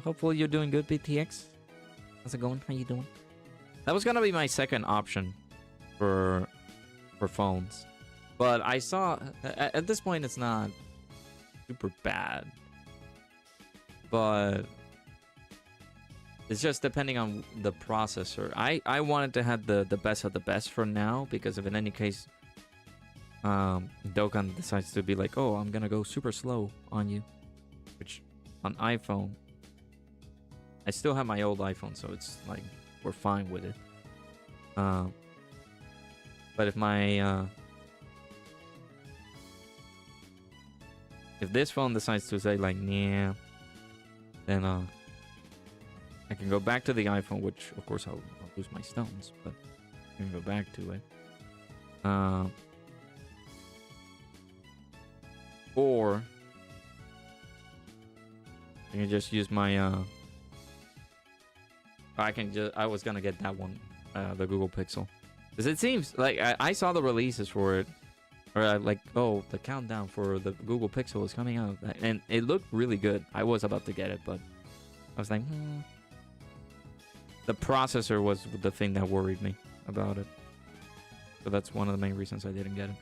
Hopefully you're doing good, BTX. How's it going? How you doing? That was gonna be my second option for phones, but I saw at this point it's not super bad, but it's just depending on the processor. I wanted to have the best of the best for now, because if in any case Dokkan decides to be like, oh, I'm gonna go super slow on you, which on iPhone, I still have my old iPhone, so it's like we're fine with it. But if my if this phone decides to say like, yeah, then I can go back to the iPhone, which of course I'll lose my stones, but I can go back to it. Or I can just use my I was gonna get that one, the Google Pixel, because it seems like I saw the releases for it, or like, oh, the countdown for the Google Pixel is coming out, and it looked really good. I was about to get it, but I was like, the processor was the thing that worried me about it, so that's one of the main reasons I didn't get it.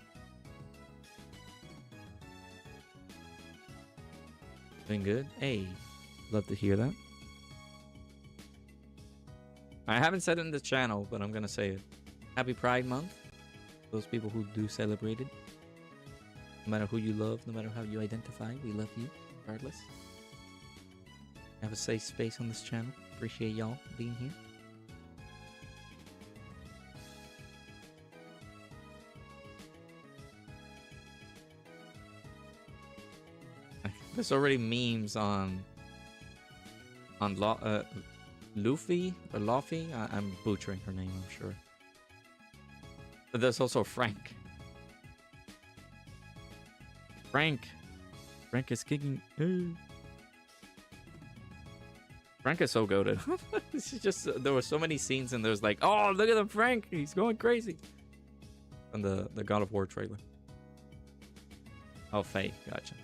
Doing good? Hey, love to hear that. I haven't said it in the channel, but I'm gonna say it. Happy Pride Month. Those people who do celebrate it. No matter who you love, no matter how you identify, we love you regardless. Have a safe space on this channel. Appreciate y'all being here. There's already memes on Luffy or Luffy. I'm butchering her name, I'm sure. But there's also Frank. Frank is kicking. Frank is so goated. This is just there were so many scenes and there's like, oh, look at him, Frank, he's going crazy. And the God of War trailer. Oh, Faye, gotcha.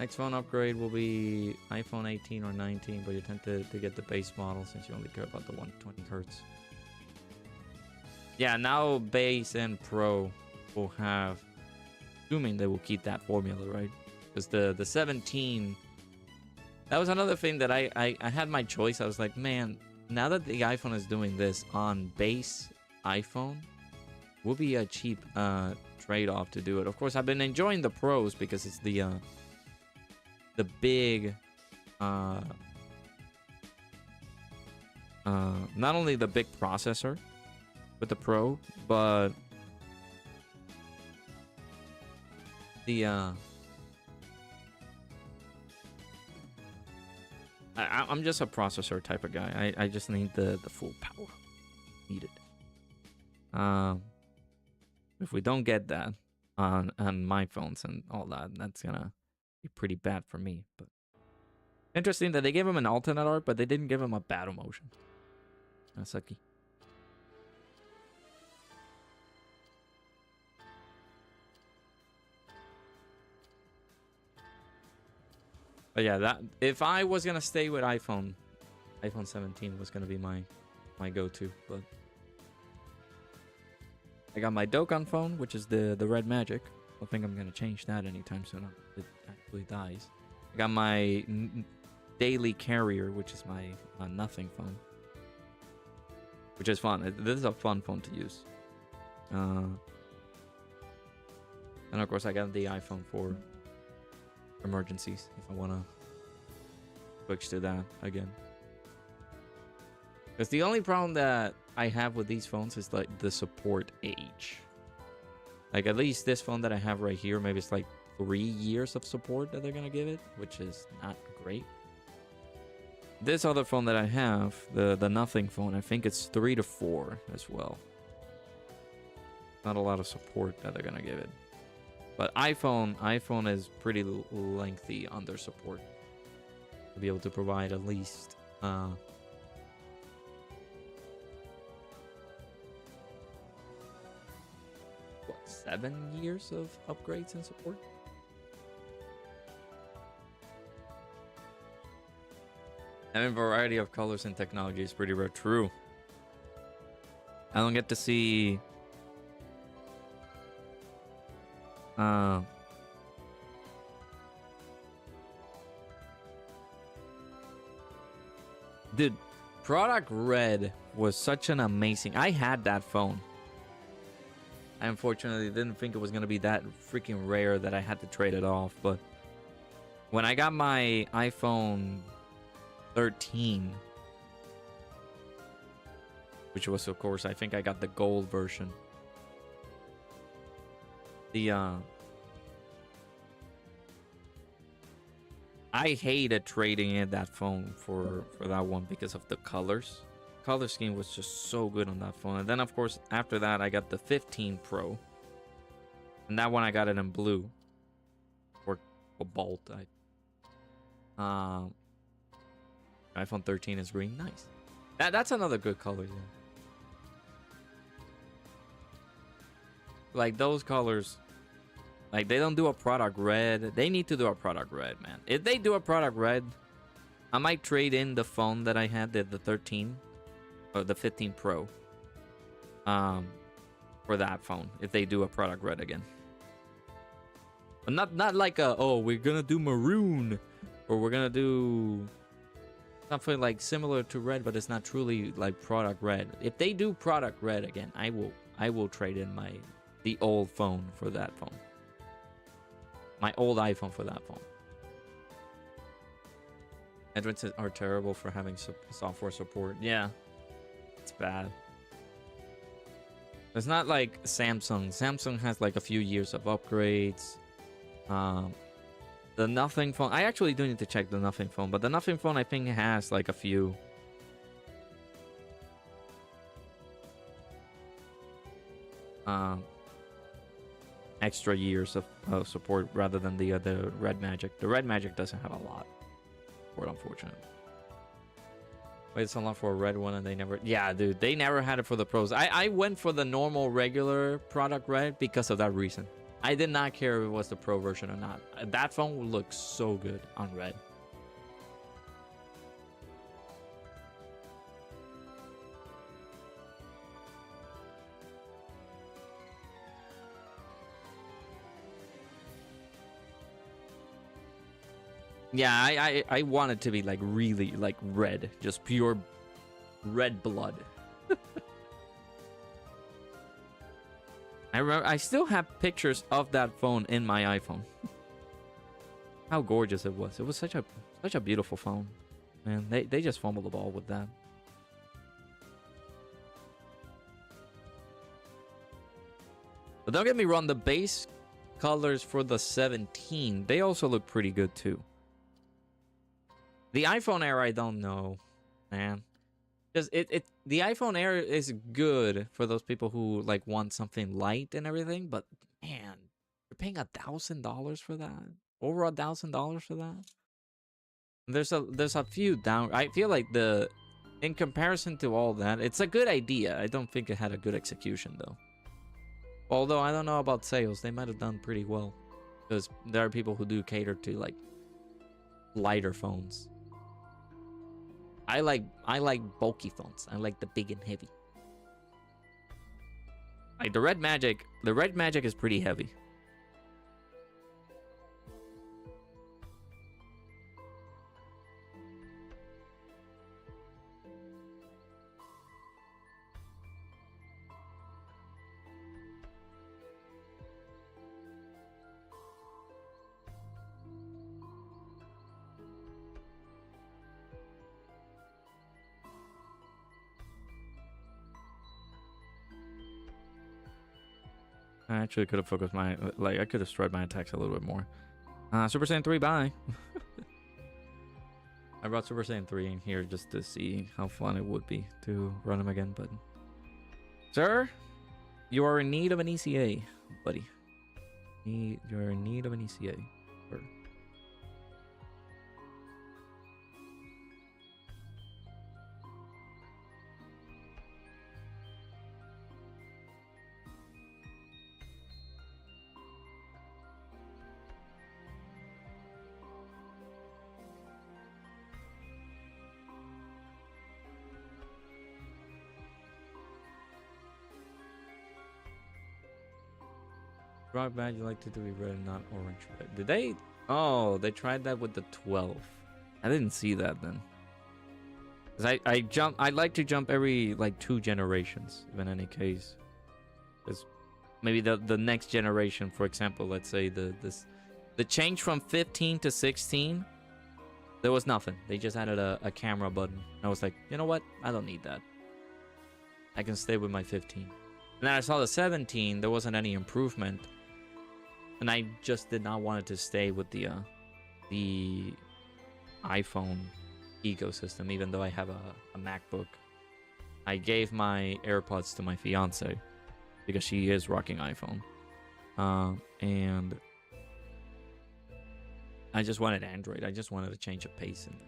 Next phone upgrade will be iPhone 18 or 19, but you tend to get the base model since you only care about the 120 hertz. Yeah, now base and Pro will have, assuming they will keep that formula, right? Because the 17, that was another thing that I had my choice. I was like, man, now that the iPhone is doing this on base iPhone, will be a cheap trade-off to do it. Of course, I've been enjoying the Pros because it's the big not only the big processor with the Pro, but the I'm just a processor type of guy. I just need the full power needed. If we don't get that on my phones and all that, that's gonna be pretty bad for me. But interesting that they gave him an alternate art, but they didn't give him a battle motion. That's sucky. But yeah, that if I was gonna stay with iPhone 17 was gonna be my go-to. But I got my Dokkan phone, which is the Red Magic. I don't think I'm gonna change that anytime soon. It actually dies. I got my daily carrier, which is my nothing phone, which is fun. This is a fun phone to use. And of course, I got the iPhone for emergencies if I wanna switch to that again. Because the only problem that I have with these phones is like the support age. Like at least this phone that I have right here, maybe it's like 3 years of support that they're gonna give it, which is not great. This other phone that I have, the Nothing phone, I think it's 3 to 4 as well. Not a lot of support that they're gonna give it. But iPhone is pretty lengthy on their support to be able to provide at least 7 years of upgrades and support. Having a variety of colors and technology is pretty rare. True. I don't get to see dude, Product Red was such an amazing... I had that phone. I unfortunately didn't think it was going to be that freaking rare that I had to trade it off, but when I got my iPhone 13, which was, of course, I think I got the gold version. I hated trading in that phone for that one because of the colors. Color scheme was just so good on that phone. And then, of course, after that, I got the 15 Pro. And that one, I got it in blue. Or cobalt. iPhone 13 is green. Nice. That's another good color, yeah. Like, those colors... Like, they don't do a product red. They need to do a product red, man. If they do a product red, I might trade in the phone that I had, the 13... Or the 15 Pro. For that phone. If they do a product red again. But not like a, oh, we're gonna do maroon. Or we're gonna do... something like similar to red, but it's not truly like product red. If they do product red again, I will trade in the old phone for that phone. My old iPhone for that phone. Androids are terrible for having software support. Yeah, it's bad. It's not like Samsung. Samsung has like a few years of upgrades. The Nothing phone, I actually do need to check the Nothing phone, but the Nothing phone I think has like a few. Extra years of support rather than the Red Magic. The Red Magic doesn't have a lot for it, unfortunately. Wait so long for a red one and they never... Yeah, dude, they never had it for the pros. I went for the normal, regular product red because of that reason. I did not care if it was the pro version or not. That phone would look so good on red. Yeah, I want it to be like really like red, just pure red blood. I still have pictures of that phone in my iPhone. How gorgeous it was. It was such a beautiful phone. Man, they just fumbled the ball with that. But don't get me wrong, the base colors for the 17, they also look pretty good too. The iPhone Air, I don't know, man. Because the iPhone Air is good for those people who like want something light and everything, but man, you're paying $1,000 for that, over $1,000 for that. There's a few down. I feel like in comparison to all that, it's a good idea. I don't think it had a good execution though. Although I don't know about sales, they might have done pretty well because there are people who do cater to like lighter phones. I like bulky phones. I like the big and heavy. Like the Red Magic is pretty heavy. I actually could have focused my... Like, I could have spread my attacks a little bit more. Super Saiyan 3, bye. I brought Super Saiyan 3 in here just to see how fun it would be to run him again, but... Sir, you are in need of an ECA, buddy. You're in need of an ECA. Sir. Rock badge you like to be red, not orange red. Did they? Oh, they tried that with the 12. I didn't see that then. Cause I jump. I like to jump every like 2 generations. If in any case, because maybe the next generation, for example, let's say the change from 15 to 16. There was nothing. They just added a camera button. I was like, you know what? I don't need that. I can stay with my 15. And then I saw the 17. There wasn't any improvement. And I just did not want it to stay with the iPhone ecosystem, even though I have a MacBook. I gave my AirPods to my fiance because she is rocking iPhone. And I just wanted Android. I just wanted to change the pace in it.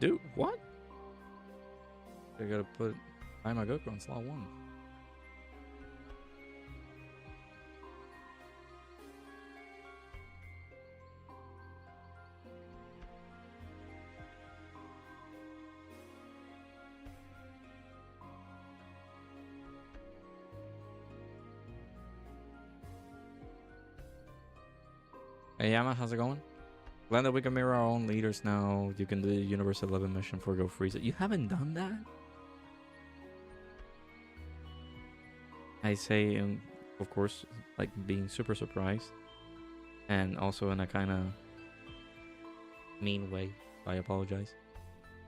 Dude, what? I gotta put I'm a Goku on slot 1. Hey Yama, how's it going? Glad that we can mirror our own leaders now. You can do the Universe 11 mission for Go Freeze It. You haven't done that? I say, of course, like being super surprised. And also in a kind of mean way. I apologize.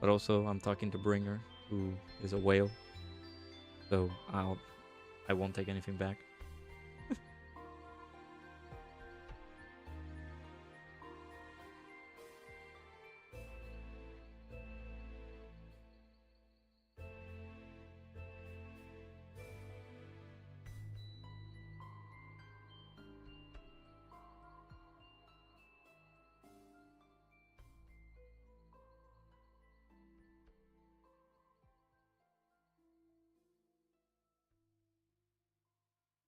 But also, I'm talking to Bringer, who is a whale. So I won't take anything back.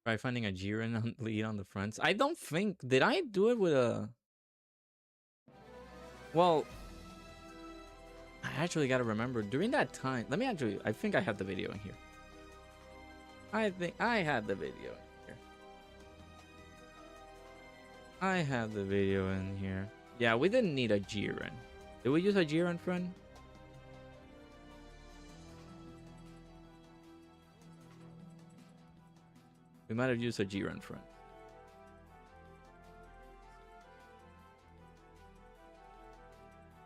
Try finding a Jiren lead on the fronts. I don't think... Did I do it with a... Well... I actually gotta remember. During that time... Let me actually... I think I have the video in here. I think I had the video in here. I have the video in here. Yeah, we didn't need a Jiren. Did we use a Jiren, friend? We might have used a Jiren, friend.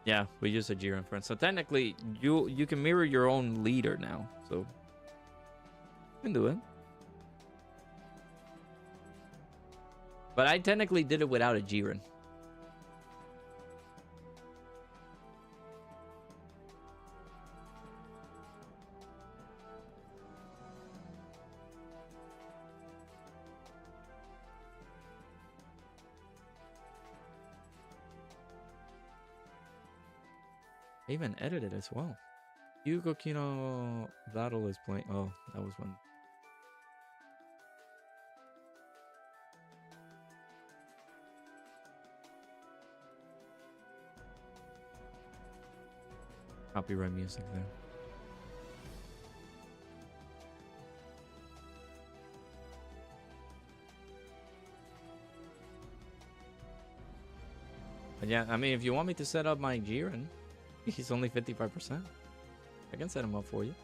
Yeah, we use a Jiren friend. So technically, you can mirror your own leader now. So you can do it. But I technically did it without a Jiren. I even edited as well. Yugo Kino Battle is playing. Oh, that was one. Copyright music there. But yeah, I mean, if you want me to set up my Jiren, he's only 55%. I can set him up for you.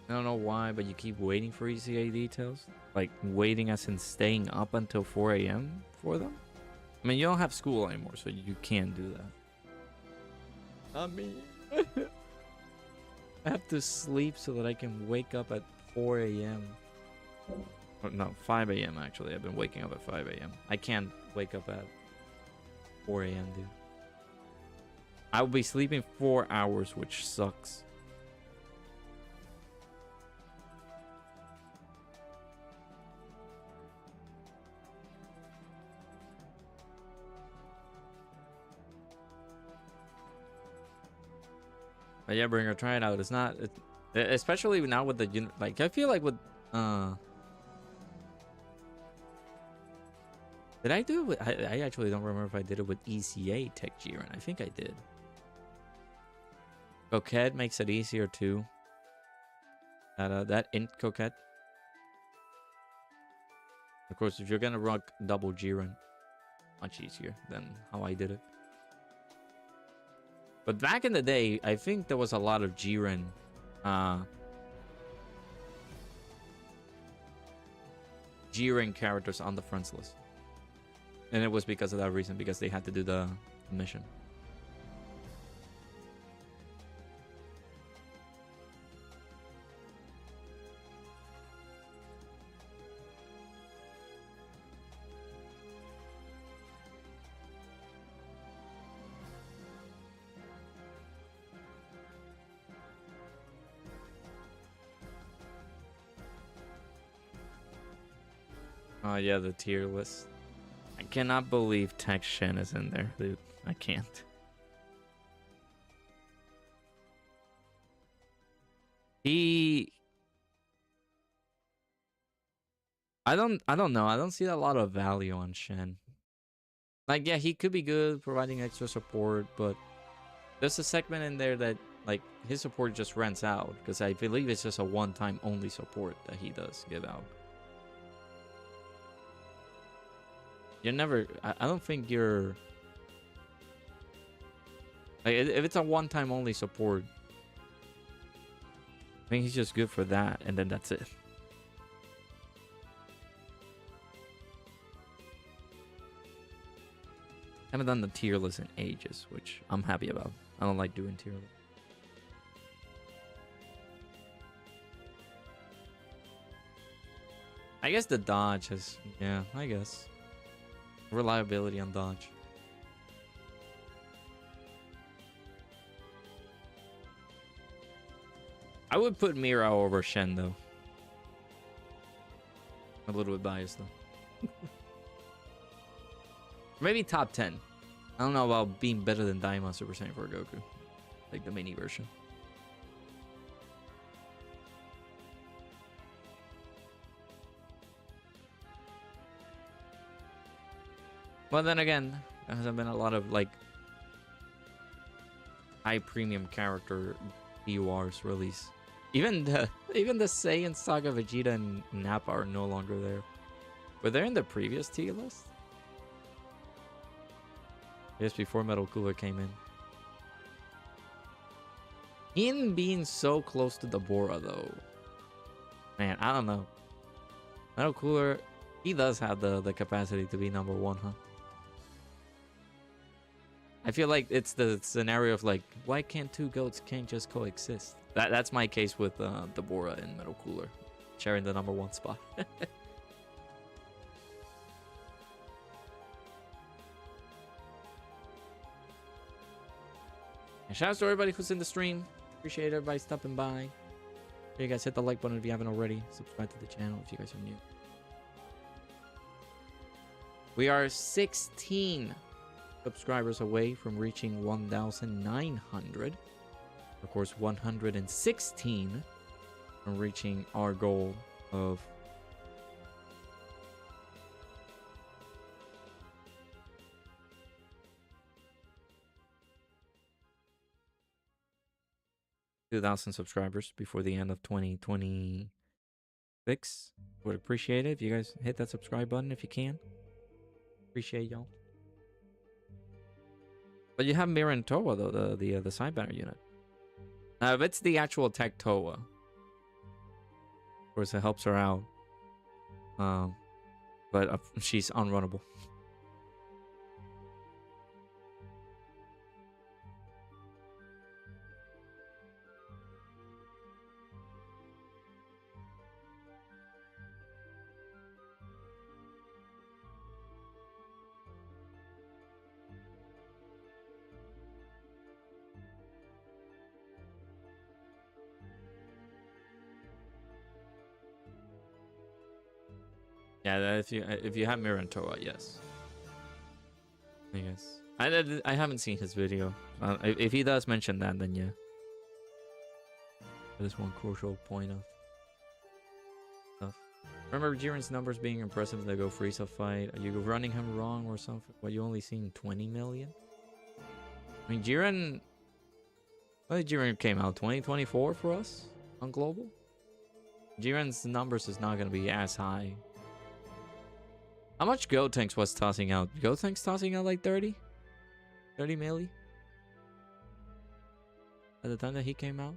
I don't know why, but you keep waiting for ECA details. Like, waiting as in staying up until 4 a.m. for them? I mean, you don't have school anymore, so you can't do that. I mean... I have to sleep so that I can wake up at 4 a.m. Oh, no, 5 a.m. actually. I've been waking up at 5 a.m. I can't wake up at 4 a.m., dude. I will be sleeping 4 hours, which sucks. But yeah, Bringer, try it out. It's not, especially now with the, like, I feel like with, did I do it with, I actually don't remember if I did it with ECA Tech Jiren. I think I did. Coquette makes it easier too. That int Coquette. Of course, if you're gonna rock double Jiren, much easier than how I did it. But back in the day, I think there was a lot of Jiren, Jiren characters on the friends list. And it was because of that reason, because they had to do the mission. Oh yeah, the tier list. I cannot believe Tech Shen is in there, dude. I can't. I don't know. I don't see a lot of value on Shen. Like, yeah, he could be good providing extra support, but there's a segment in there that, like, his support just rents out, because I believe it's just a one-time only support that he does give out. You're never, I don't think you're, like, if it's a one-time only support, I think he's just good for that, and then that's it. I haven't done the tier list in ages, which I'm happy about. I don't like doing tier list. I guess the dodge is, yeah, I guess. Reliability on dodge. I would put Mira over Shen, though. A little bit biased, though. Maybe top 10. I don't know about being better than Daima Super Saiyan 4 Goku. Like the mini version. But then again, there hasn't been a lot of, like, high premium character PURs released. Even the Saiyan Saga Vegeta and Nappa are no longer there. Were they in the previous tier list? Yes, before Metal Cooler came in. In being so close to the Bora, though. Man, I don't know. Metal Cooler, he does have the capacity to be number one, huh? I feel like it's the scenario of like, why can't two goats can't just coexist? That's my case with Deborah and Metal Cooler, sharing the number one spot. And shout out to everybody who's in the stream. Appreciate everybody stopping by. You guys hit the like button if you haven't already. Subscribe to the channel if you guys are new. We are 16 subscribers away from reaching 1,900. Of course, 116 from reaching our goal of $2,000 subscribers before the end of 2026. Would appreciate it if you guys hit that subscribe button if you can. Appreciate y'all. But you have Mira and Toa though, the side banner unit. Now if it's the actual tech Toa, of course it helps her out. But she's unrunnable. Yeah, if you have Mira and Toa, yes. I guess I haven't seen his video. If he does mention that, then yeah. That is one crucial point of stuff. Remember Jiren's numbers being impressive in the Go Frieza fight. Are you running him wrong or something? What, you only seen 20 million? I mean, Jiren... When did Jiren came out? 2024 for us? On global? Jiren's numbers is not going to be as high. How much Gotenks was tossing out? Gotenks tossing out like 30? 30 milli? At the time that he came out?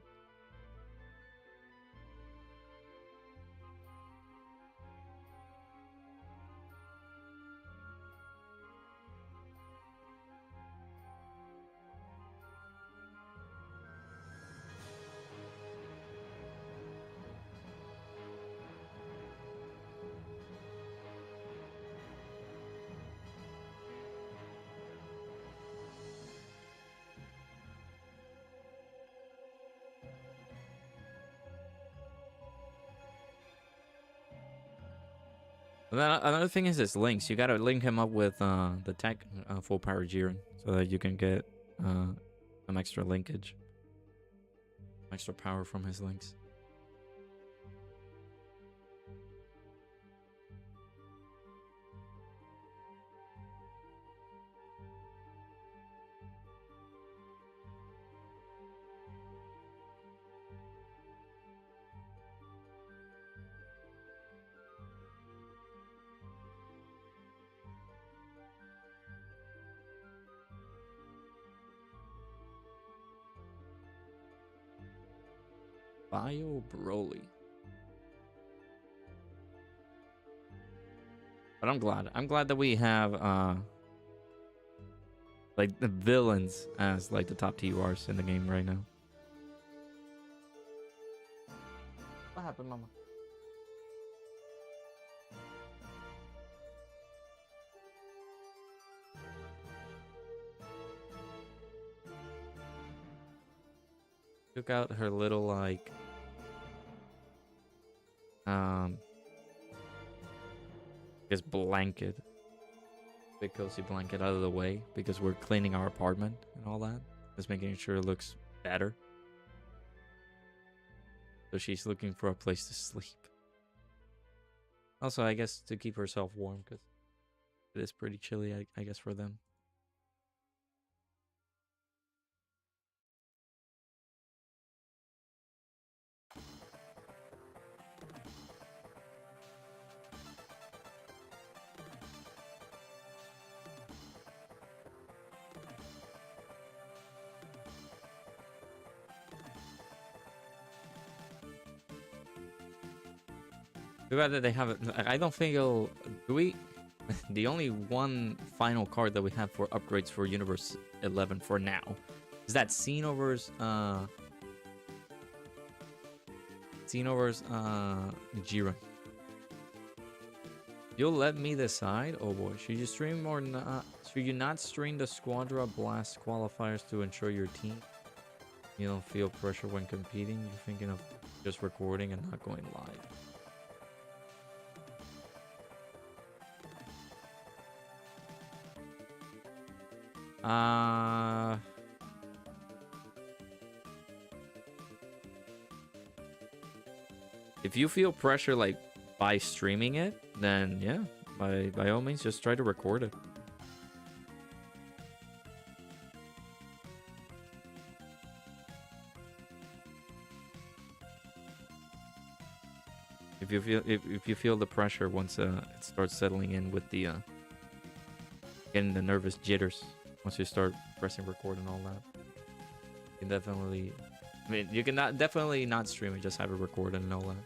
And then another thing is his links. You gotta link him up with the tech full power Jiren so that you can get some extra linkage, extra power from his links. Bio Broly. But I'm glad. I'm glad that we have like the villains as like the top TURs in the game right now. What happened, Mama? Took out her little like I guess blanket, big cozy blanket out of the way because we're cleaning our apartment and all that. Just making sure it looks better. So she's looking for a place to sleep. Also, I guess to keep herself warm because it is pretty chilly, I guess, for them. Too bad that they have it. I don't think it'll. Do we? The only one final card that we have for upgrades for Universe 11 for now is that Xenoverse. Xenoverse Jiren. You'll let me decide? Oh boy, should you stream or not? Should you not stream the Squadra Blast qualifiers to ensure your team you don't feel pressure when competing? You're thinking of just recording and not going live. If you feel pressure like by streaming it, then yeah, by all means, just try to record it. If you feel the pressure once it starts settling in with the getting the nervous jitters once you start pressing record and all that, you can definitely. I mean, you can definitely not stream it, just have it recorded and all that.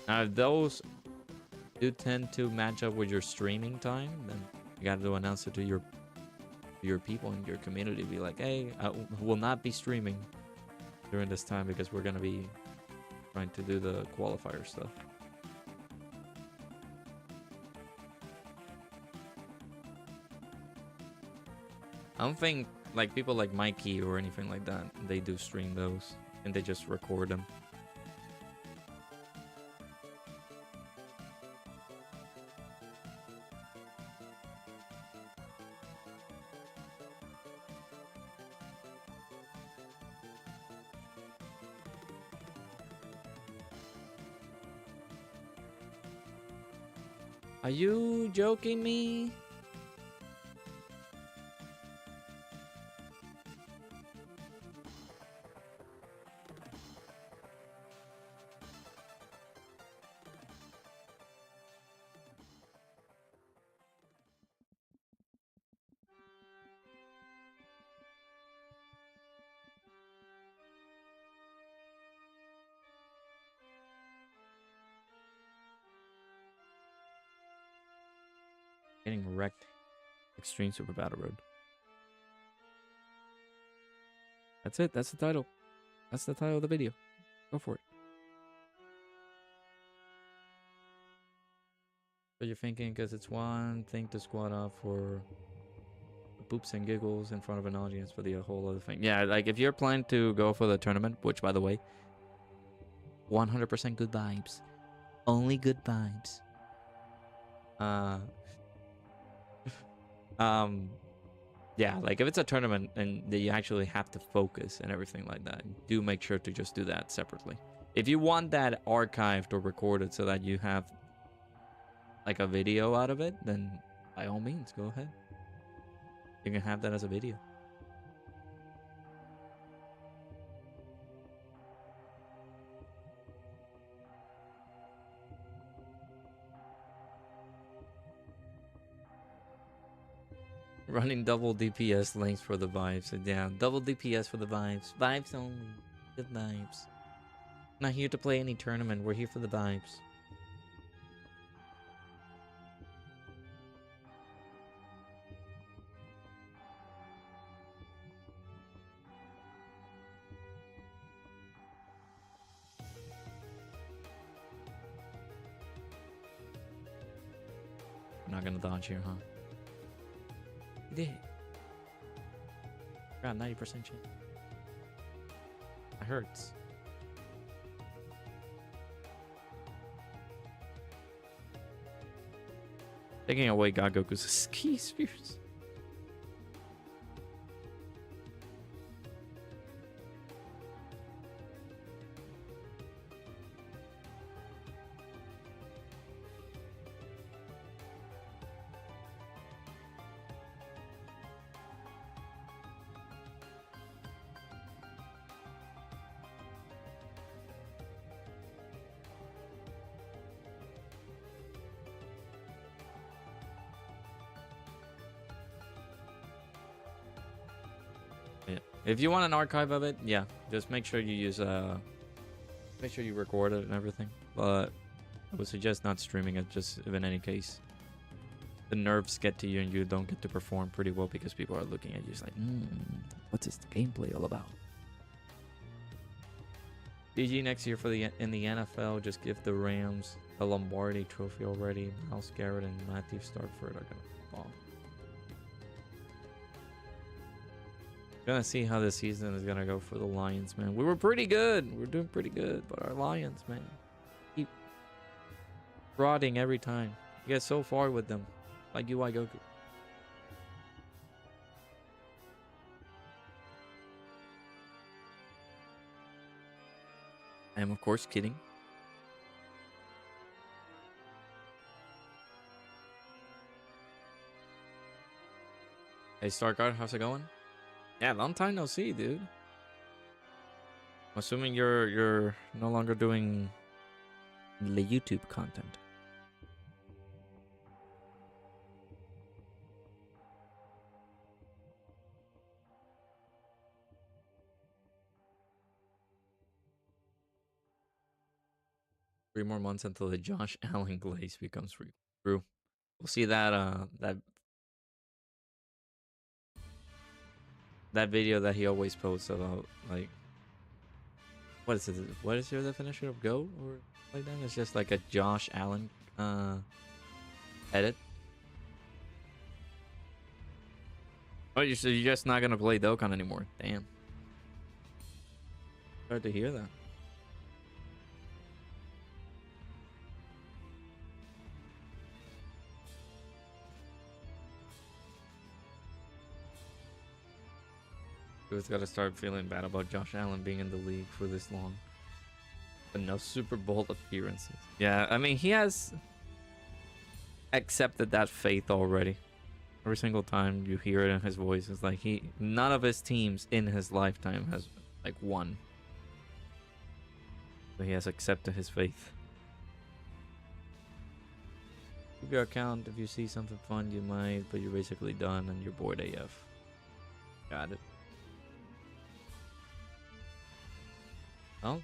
Now, if those do tend to match up with your streaming time, then you got to announce it to your people in your community. Be like, hey, I will not be streaming during this time because we're gonna be trying to do the qualifier stuff. I don't think like people like Mikey or anything like that, they do stream those and they just record them. Are you joking me? Getting wrecked. Extreme Super Battle Road. That's it. That's the title. That's the title of the video. Go for it. So you're thinking because it's one thing to squat off for boops and giggles in front of an audience for the whole other thing. Yeah, like if you're planning to go for the tournament, which by the way, 100% good vibes. Only good vibes. Yeah, like if it's a tournament and that you actually have to focus and everything like that, do make sure to just do that separately. If you want that archived or recorded so that you have like a video out of it, then by all means, go ahead. You can have that as a video. Running double DPS lanes for the vibes. Yeah, double DPS for the vibes. Vibes only. Good vibes. Not here to play any tournament. We're here for the vibes. I'm not gonna dodge here, huh? You did. Got 90% chance. That hurts. Taking away God Goku's ski spears. If you want an archive of it, yeah, just make sure you use Make sure you record it and everything. But I would suggest not streaming it, just if in any case the nerves get to you and you don't get to perform pretty well because people are looking at you just like, what's this gameplay all about? BG next year for in the NFL, just give the Rams a Lombardi trophy already. Miles Garrett and Matthew Stafford are gonna fall. Gonna see how this season is gonna go for the Lions, man. We were pretty good. We're doing pretty good, but our Lions, man, keep rotting every time. You get so far with them, like UI Goku. I am, of course, kidding. Hey, Stargard, how's it going? Yeah, long time no see, dude. I'm assuming you're no longer doing the YouTube content. Three more months until the Josh Allen glaze becomes free. True. We'll see that that video that he always posts about, like, what is it? What is your definition of GOAT or like that? It's just like a Josh Allen edit. Oh, so you're just not gonna play Dokkan anymore? Damn. Hard to hear that. We've got to start feeling bad about Josh Allen being in the league for this long. Enough Super Bowl appearances. Yeah, I mean, he has accepted that faith already. Every single time you hear it in his voice, it's like none of his teams in his lifetime has like won. But he has accepted his faith. Keep your account. If you see something fun, you might, but you're basically done and you're bored AF. Got it. Oh.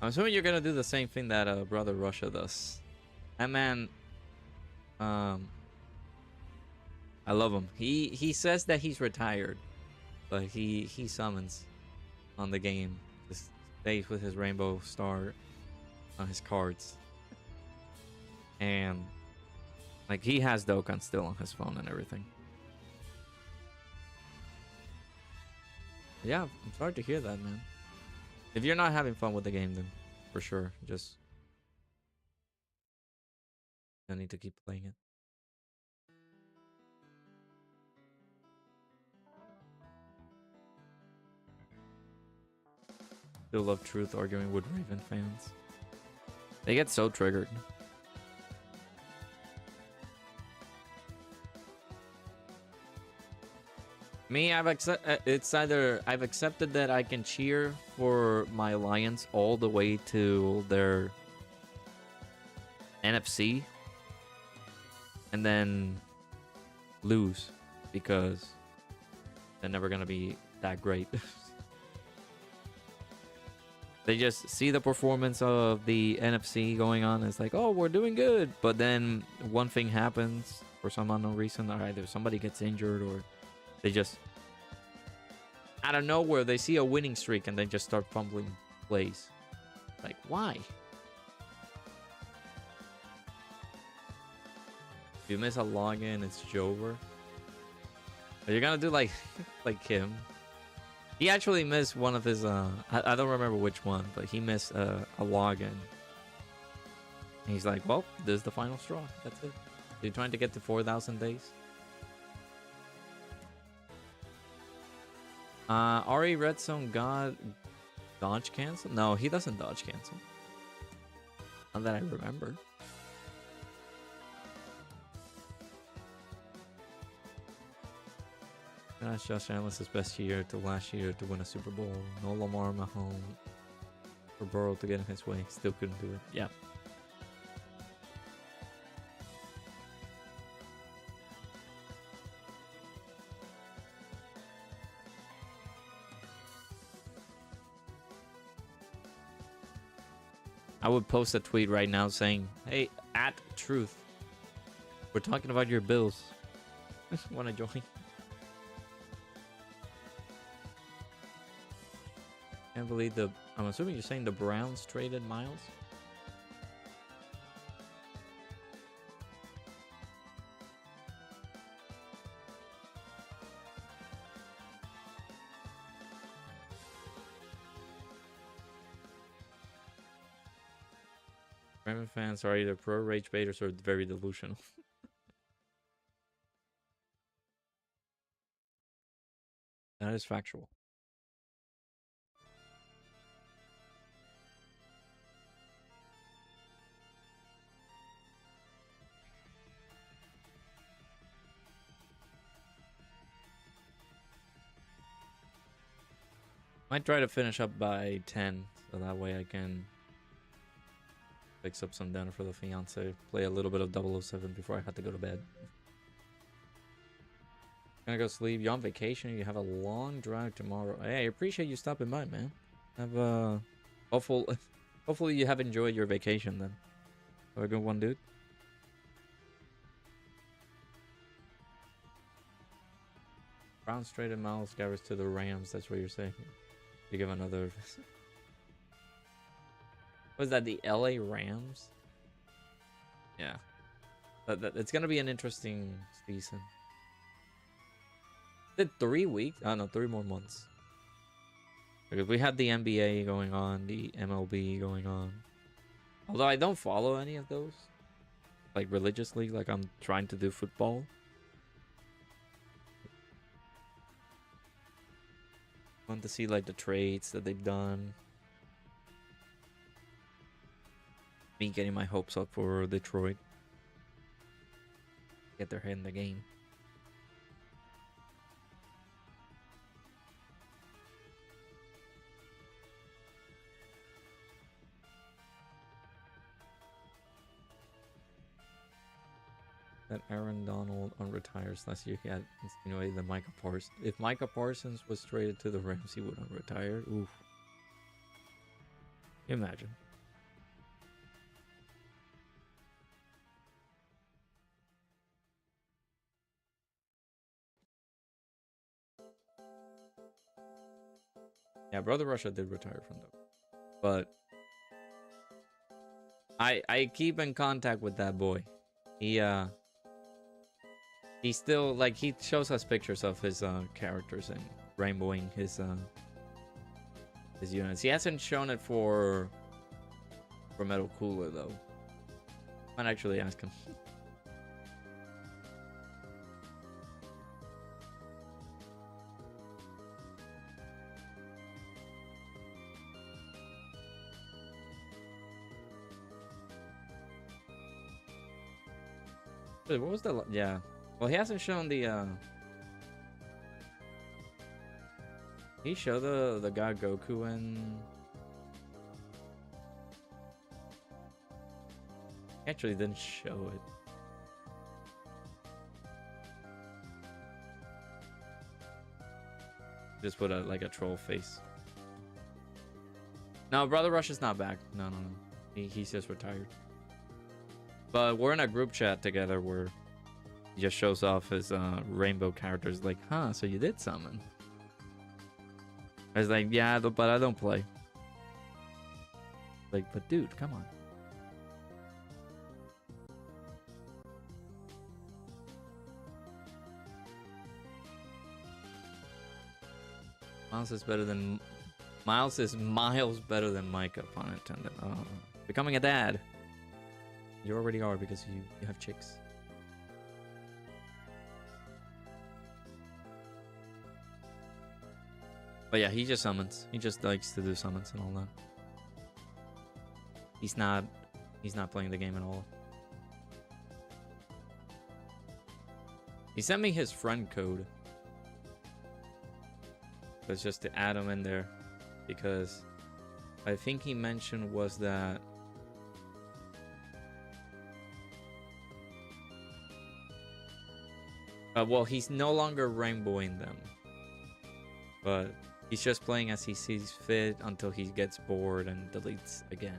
I'm assuming you're gonna do the same thing that Brother Russia does. That man, I love him. He says that he's retired, but he summons on the game. Just stays with his rainbow star on his cards, and like he has Dokkan still on his phone and everything. Yeah, I'm sorry to hear that, man. If you're not having fun with the game, then for sure, just I need to keep playing it. Still love Truth arguing with Raven fans. They get so triggered. Me, it's either I've accepted that I can cheer for my Alliance all the way to their NFC and then lose because they're never gonna be that great. They just see the performance of the NFC going on. And it's like, oh, we're doing good, but then one thing happens for some unknown reason, or either somebody gets injured or they just, out of nowhere, they see a winning streak and they just start fumbling plays. Like, why? If you miss a login, it's Jover. Are you gonna do like like him? He actually missed one of his, I don't remember which one, but he missed a login. And he's like, well, this is the final straw. That's it. You're trying to get to 4,000 days. Ari Redstone God dodge cancel? No, he doesn't dodge cancel. Not that I remember. That's Josh Allen's best year to last year to win a Super Bowl. No Lamar Mahomes for Burrow to get in his way. Still couldn't do it. Yeah. I would post a tweet right now saying, "Hey, at truth, we're talking about your bills. Want to join?" Can't believe the. I'm assuming you're saying the Browns traded Miles. Raymond fans are either pro rage baiters or very delusional. That is factual. Might try to finish up by 10, so that way I can fix up some dinner for the fiance. Play a little bit of 007 before I have to go to bed. Gonna go sleep. You on vacation? You have a long drive tomorrow. Hey, I appreciate you stopping by, man. Have a hopefully you have enjoyed your vacation then. Have a good one, dude. Browns traded Miles Garrett to the Rams. That's what you're saying. You give another. Was that the LA Rams? Yeah. It's gonna be an interesting season. Did 3 weeks? Oh no, 3 more months. Because we had the NBA going on, the MLB going on. Although I don't follow any of those, like religiously. Like I'm trying to do football. Want to see like the trades that they've done. Me getting my hopes up for Detroit. Get their head in the game. That Aaron Donald unretires last year. He had insinuated that Micah Parsons. If Micah Parsons was traded to the Rams, he would unretire. Oof. Imagine. Yeah, Brother Russia did retire from them. But I keep in contact with that boy. He still, like, he shows us pictures of his characters and rainbowing his units. He hasn't shown it for Metal Cooler though. Might actually ask him. Wait, what was the... Yeah. Well, he hasn't shown the... He showed the god Goku and... He actually didn't show it. Just put a like a troll face. No, Brother Rush is not back. No. He's just retired. But we're in a group chat together where he just shows off his rainbow characters. Like, huh? So you did summon? I was like, yeah, but I don't play. Like, but dude, come on. Miles is better than... Miles is miles better than Micah, pun intended. Oh, becoming a dad. You already are because you have chicks. But yeah, he just summons. He just likes to do summons and all that. He's not playing the game at all. He sent me his friend code. It's just to add him in there, because I think he mentioned was that well, he's no longer rainbowing them, but he's just playing as he sees fit until he gets bored and deletes again.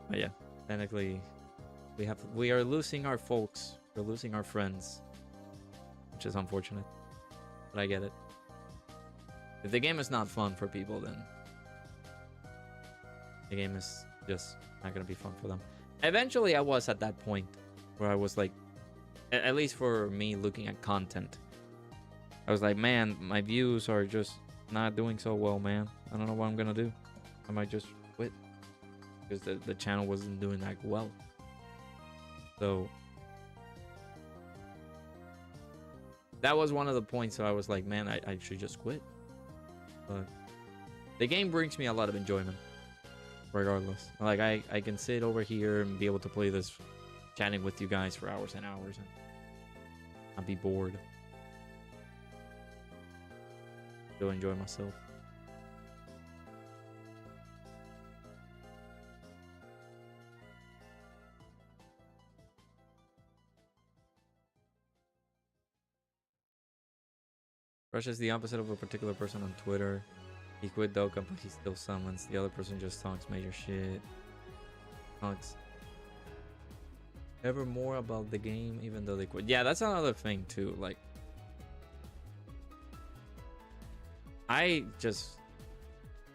But yeah, technically, we are losing our folks. We're losing our friends, which is unfortunate. But I get it. If the game is not fun for people, then the game is just not gonna be fun for them. Eventually, I was at that point where I was like, at least for me looking at content, I was like, man, my views are just not doing so well, man. I don't know what I'm gonna do. I might just quit because the channel wasn't doing that well. So that was one of the points where I was like, man, I should just quit. But the game brings me a lot of enjoyment regardless. Like I can sit over here and be able to play this, chatting with you guys for hours and hours and not be bored. Still enjoy myself. Rush is the opposite of a particular person on Twitter. He quit Dokkan, but he still summons. The other person just talks major shit. Talks ever more about the game, even though they quit. Yeah, that's another thing too. Like,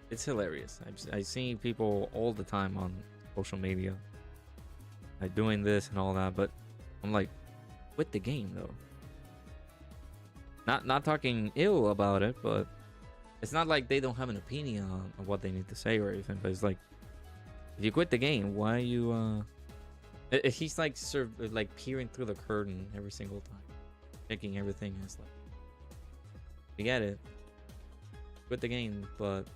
it's hilarious. I see people all the time on social media, like doing this and all that, but I'm like, quit the game though. Not talking ill about it, but it's not like they don't have an opinion on what they need to say or anything. But it's like, if you quit the game, why are you he's like like peering through the curtain every single time, checking everything. It's like, you get it, quit the game, but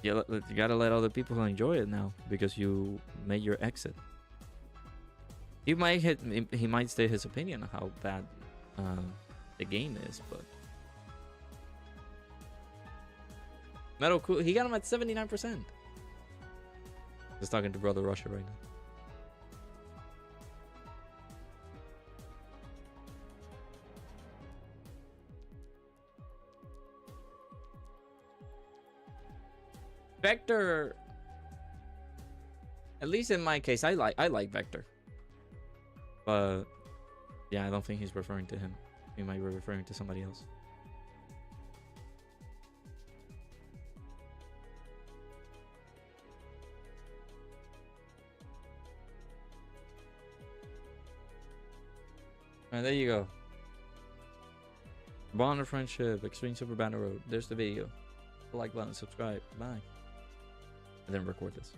you gotta let other people enjoy it now because you made your exit. He might state his opinion on how bad the game is, but Metal Cool, he got him at 79%. Just talking to Brother Russia right now. Vector, at least in my case, I like Vector, but yeah, I don't think he's referring to him. He might be referring to somebody else. Alright, there you go. Bond of Friendship, Extreme Super Banner Road. There's the video. The like button, subscribe. Bye. And then record this.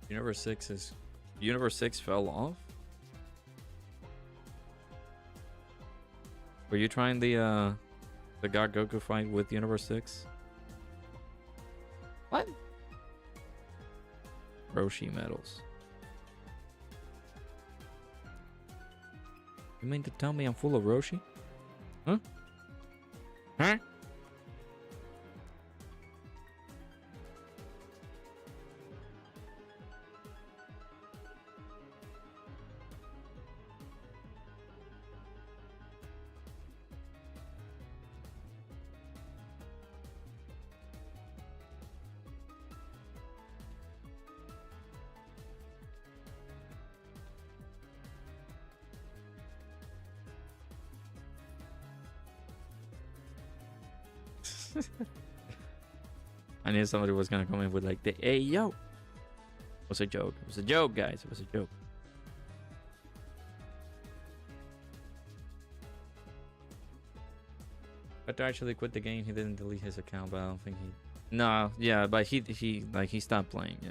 Universe 6 fell off? Were you trying the God Goku fight with Universe 6? What? Roshi medals. You mean to tell me I'm full of Roshi? Huh? Huh? I knew somebody was gonna come in with like the hey yo. It was a joke. It was a joke, guys. It was a joke. But to actually quit the game, he didn't delete his account, but I don't think he. No, yeah, but he stopped playing. Yeah.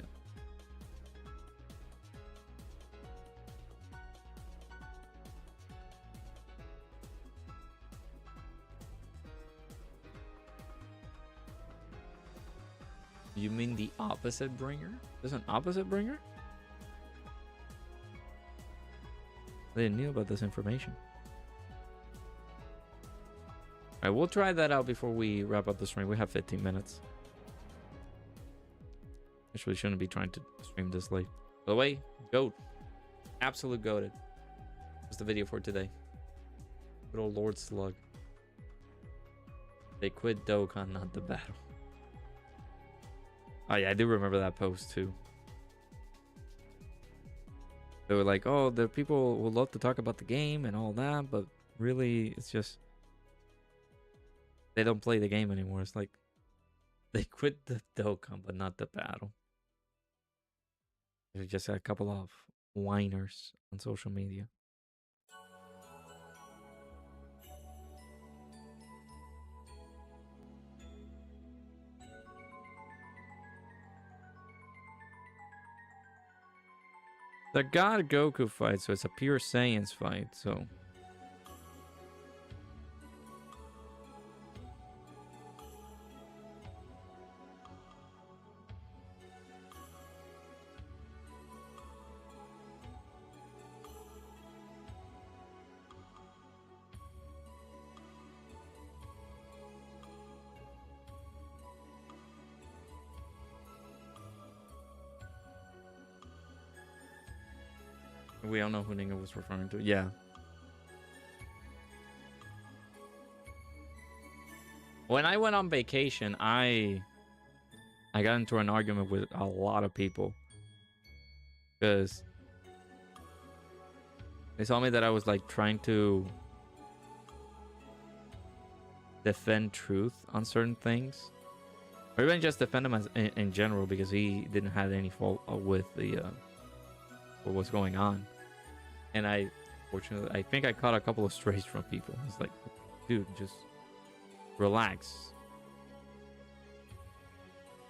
You mean the opposite bringer? There's an opposite bringer? I didn't know about this information. Alright, we'll try that out before we wrap up the stream. We have 15 minutes. Actually, shouldn't be trying to stream this late. By the way, goat. Absolute goated. Was the video for today. Good old Lord Slug. They quit Dokkan, not the battle. Oh yeah, I do remember that post too. They were like, oh, the people would love to talk about the game and all that, but really, it's just they don't play the game anymore. It's like they quit the Dokkan, but not the battle. There's just a couple of whiners on social media. The God Goku fight, so it's a pure Saiyans fight, so. We all know who Ninga was referring to. Yeah. When I went on vacation, I got into an argument with a lot of people because they told me that I was like trying to defend truth on certain things, or even just defend him as in general, because he didn't have any fault with the what was going on. And fortunately, I think I caught a couple of strays from people. It's like, dude, just relax.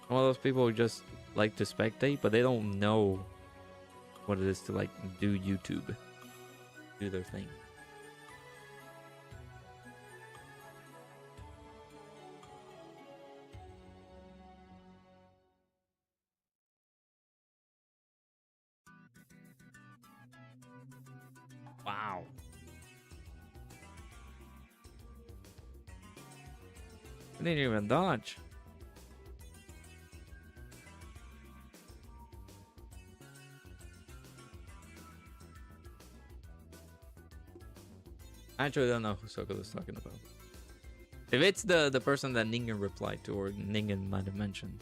Some of those people who just like to spectate, but they don't know what it is to like do YouTube, do their thing. Wow. I didn't even dodge. I actually don't know who Soko is talking about. If it's the person that Ningen replied to, or Ningen might have mentioned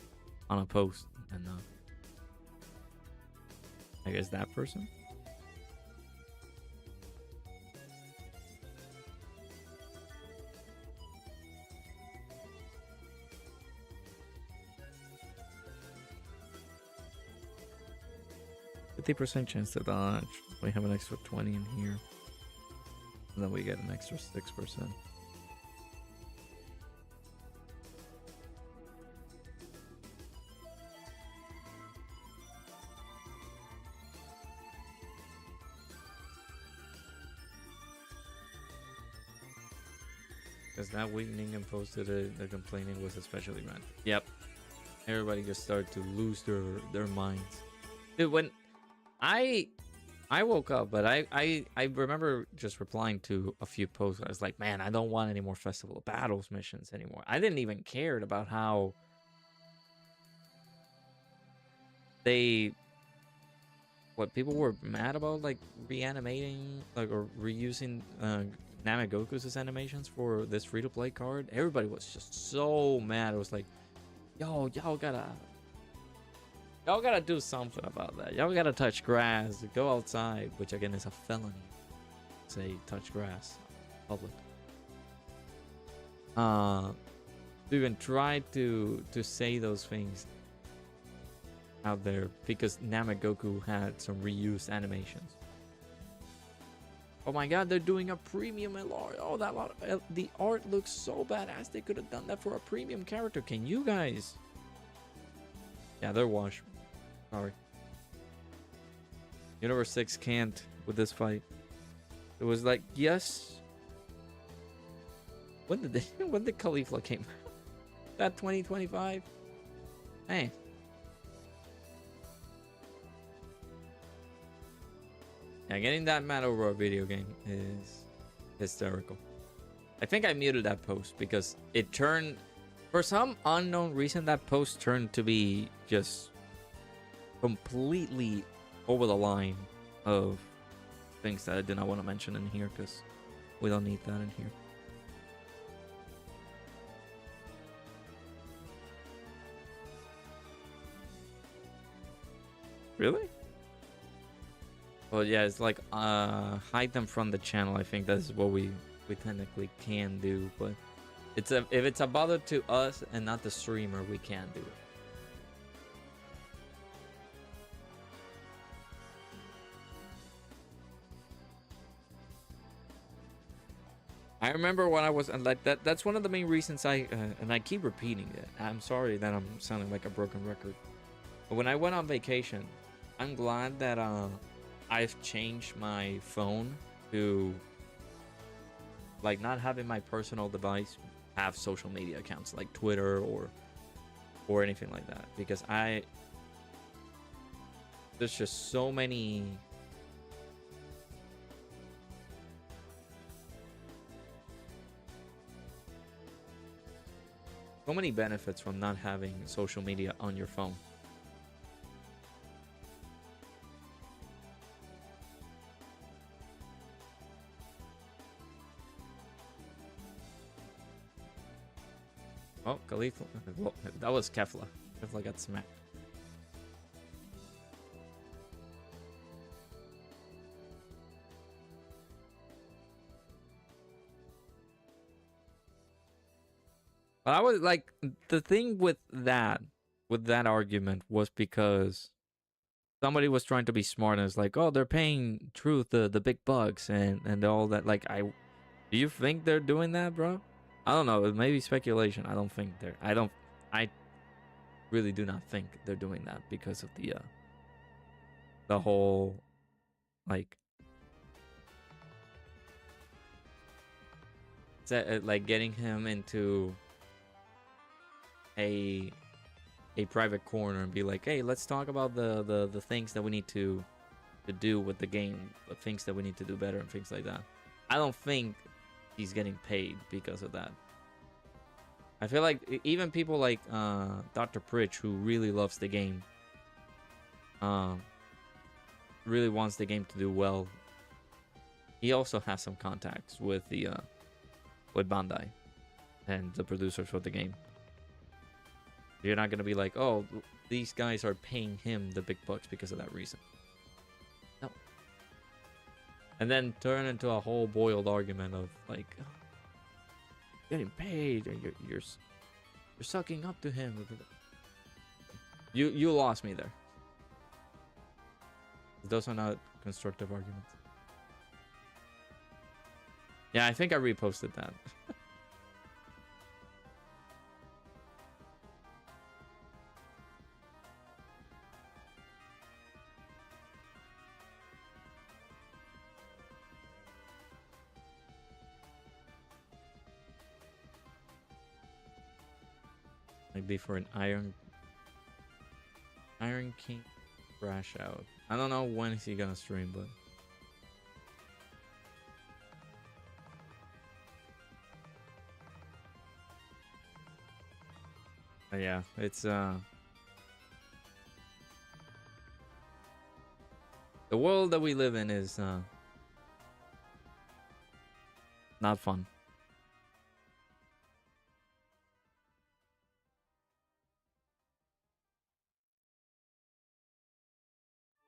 on a post, then I guess that person. %50 chance to dodge. We have an extra 20 in here. And then we get an extra 6%. Because that week Ningen posted it, the complaining was especially bad. Yep. Everybody just started to lose their minds. Dude, when I woke up, but I remember just replying to a few posts. I was like, man, I don't want any more Festival of Battles missions anymore. I didn't even care about how what people were mad about, like reanimating, like, or reusing Namagoku's animations for this free-to-play card. Everybody was just so mad. It was like, yo, y'all gotta do something about that. Y'all gotta touch grass, go outside, which again is a felony. Say touch grass, public. To even try to say those things out there, because Namagoku had some reused animations. Oh my god, they're doing a premium LR. Oh, the art looks so badass. They could have done that for a premium character. Can you guys? Yeah, they're washed. Sorry. Universe 6 can't with this fight. It was like, yes. When did Caulifla came out? That 2025? Hey. Yeah, getting that mad over a video game is hysterical. I think I muted that post because it turned, for some unknown reason, that post turned to be just completely over the line of things that I did not want to mention in here because we don't need that in here. Really? Well, yeah, it's like hide them from the channel. I think that's what we technically can do, but if it's a bother to us and not the streamer, we can't do it. I remember when I was like that. That's one of the main reasons and I keep repeating it. I'm sorry that I'm sounding like a broken record. But when I went on vacation, I'm glad that I've changed my phone to like not having my personal device have social media accounts like Twitter or anything like that, because there's just so many benefits from not having social media on your phone. Oh, Khalifa. That was Kefla. Kefla got smacked. But I was like, the thing with that argument was because somebody was trying to be smart and it's like, oh, they're paying Truth the big bucks and all that. Like, do you think they're doing that, bro? I don't know. It may be speculation. I don't think they're. I really do not think they're doing that because of the whole like getting him into a private corner and be like, hey, let's talk about the things that we need to do with the game, the things that we need to do better and things like that. I don't think he's getting paid because of that. I feel like even people like Dr. Pritch, who really loves the game, really wants the game to do well, he also has some contacts with with Bandai and the producers for the game. You're not gonna be like, oh, these guys are paying him the big bucks because of that reason. No. And then turn into a whole boiled argument of like, getting paid and you're sucking up to him. You lost me there. Those are not constructive arguments. Yeah, I think I reposted that. Maybe for an Iron King crash out. I don't know when is he gonna stream, but yeah, it's the world that we live in is not fun.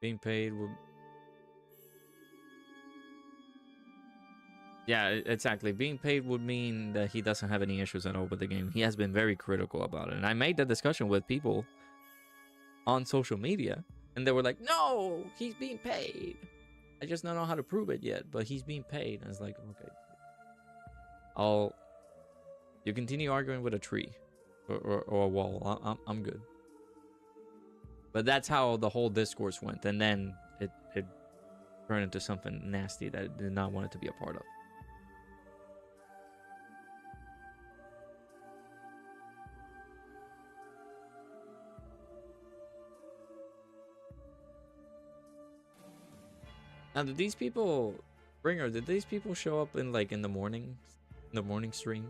Being paid would... Yeah, exactly. Being paid would mean that he doesn't have any issues at all with the game. He has been very critical about it. And I made that discussion with people on social media. And they were like, no, he's being paid. I just don't know how to prove it yet, but he's being paid. And it's like, okay. You continue arguing with a tree or a wall. I'm good. But that's how the whole discourse went. And then it turned into something nasty that I did not want it to be a part of. Now, did these people, Bringer, did these people show up in the morning stream?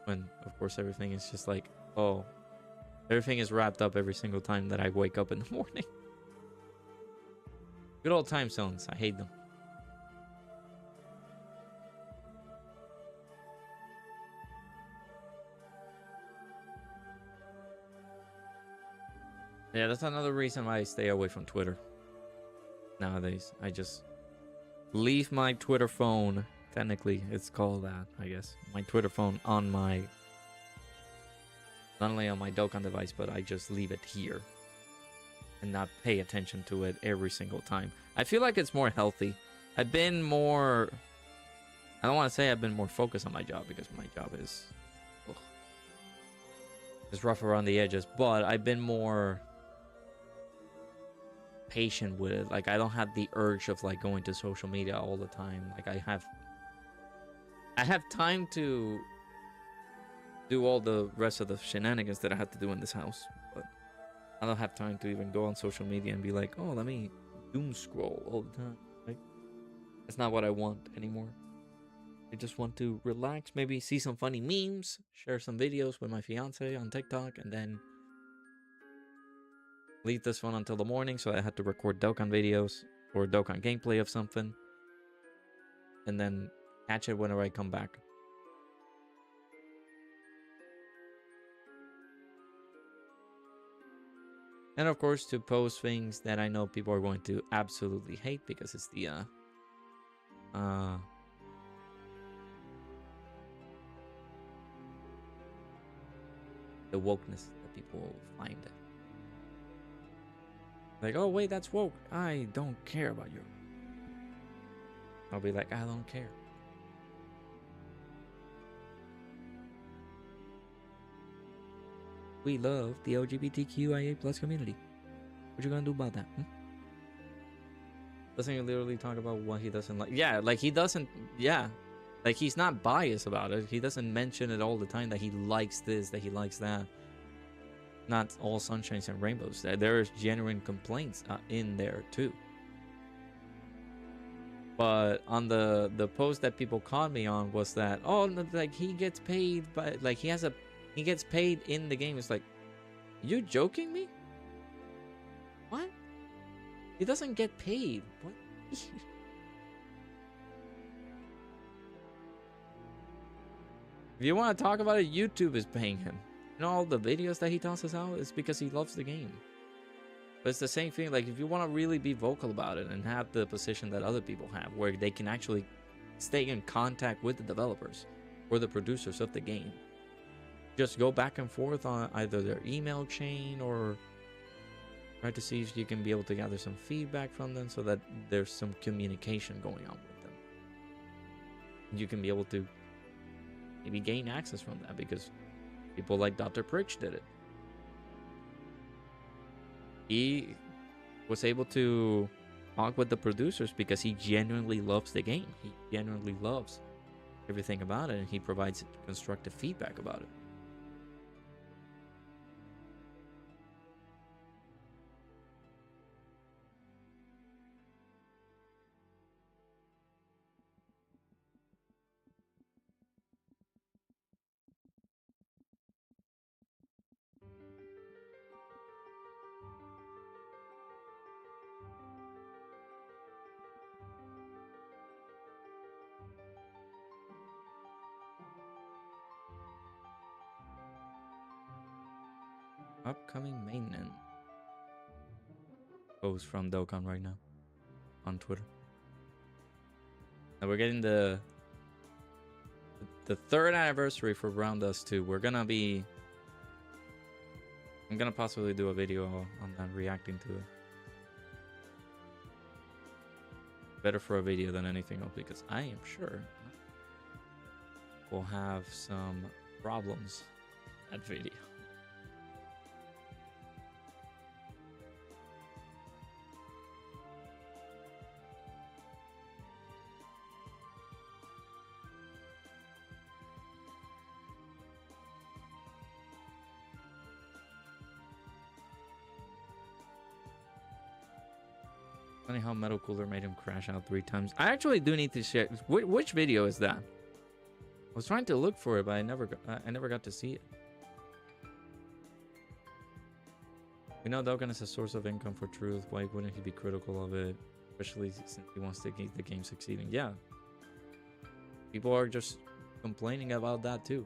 When, of course, everything is just like, oh, everything is wrapped up every single time that I wake up in the morning. Good old time zones. I hate them. Yeah, that's another reason why I stay away from Twitter nowadays. I just leave my Twitter phone. Technically, it's called that, I guess. My Twitter phone on my... Not only on my Dokkan device, but I just leave it here. And not pay attention to it every single time. I feel like it's more healthy. I've been more... I don't want to say I've been more focused on my job, because my job is... Ugh, it's rough around the edges. But I've been more... patient with it. Like, I don't have the urge of like going to social media all the time. Like, I have time to do all the rest of the shenanigans that I have to do in this house, but I don't have time to even go on social media and be like, oh, let me doom scroll all the time. Like, that's not what I want anymore. I just want to relax, maybe see some funny memes, share some videos with my fiance on TikTok, and then leave this one until the morning, so I had to record Dokkan videos or Dokkan gameplay of something, and then catch it whenever I come back. And of course, to post things that I know people are going to absolutely hate, because it's the wokeness that people find. Like, oh wait, that's woke. I don't care about you. I'll be like, I don't care. We love the LGBTQIA plus community. What you gonna do about that? Doesn't he literally talk about what he doesn't like? Yeah, like he doesn't. Yeah, like he's not biased about it. He doesn't mention it all the time that he likes this, that he likes that. Not all sunshines and rainbows. There's genuine complaints in there too. But on the post that people caught me on was that, oh, like he gets paid, but like he gets paid in the game. It's like, you joking me? What? He doesn't get paid. What? If you want to talk about it, YouTube is paying him. You know, all the videos that he tosses out is because he loves the game. But it's the same thing. Like, if you want to really be vocal about it and have the position that other people have, where they can actually stay in contact with the developers or the producers of the game, just go back and forth on either their email chain or try to see if you can be able to gather some feedback from them, so that there's some communication going on with them. You can be able to maybe gain access from that, because people like Dr. Pritch did it. He was able to talk with the producers because he genuinely loves the game. He genuinely loves everything about it, and he provides constructive feedback about it. Upcoming maintenance post from Dokkan right now on Twitter. Now we're getting the third anniversary for Brown Dust 2. I'm gonna possibly do a video on that, reacting to it. Better for a video than anything else, because I am sure we'll have some problems at video. Funny how Metal Cooler made him crash out 3 times. I actually do need to share. Which video is that? I was trying to look for it, but I never got to see it. We know Dokkan is a source of income for Truth. Why wouldn't he be critical of it? especially since he wants to keep the game succeeding. Yeah, people are just complaining about that too.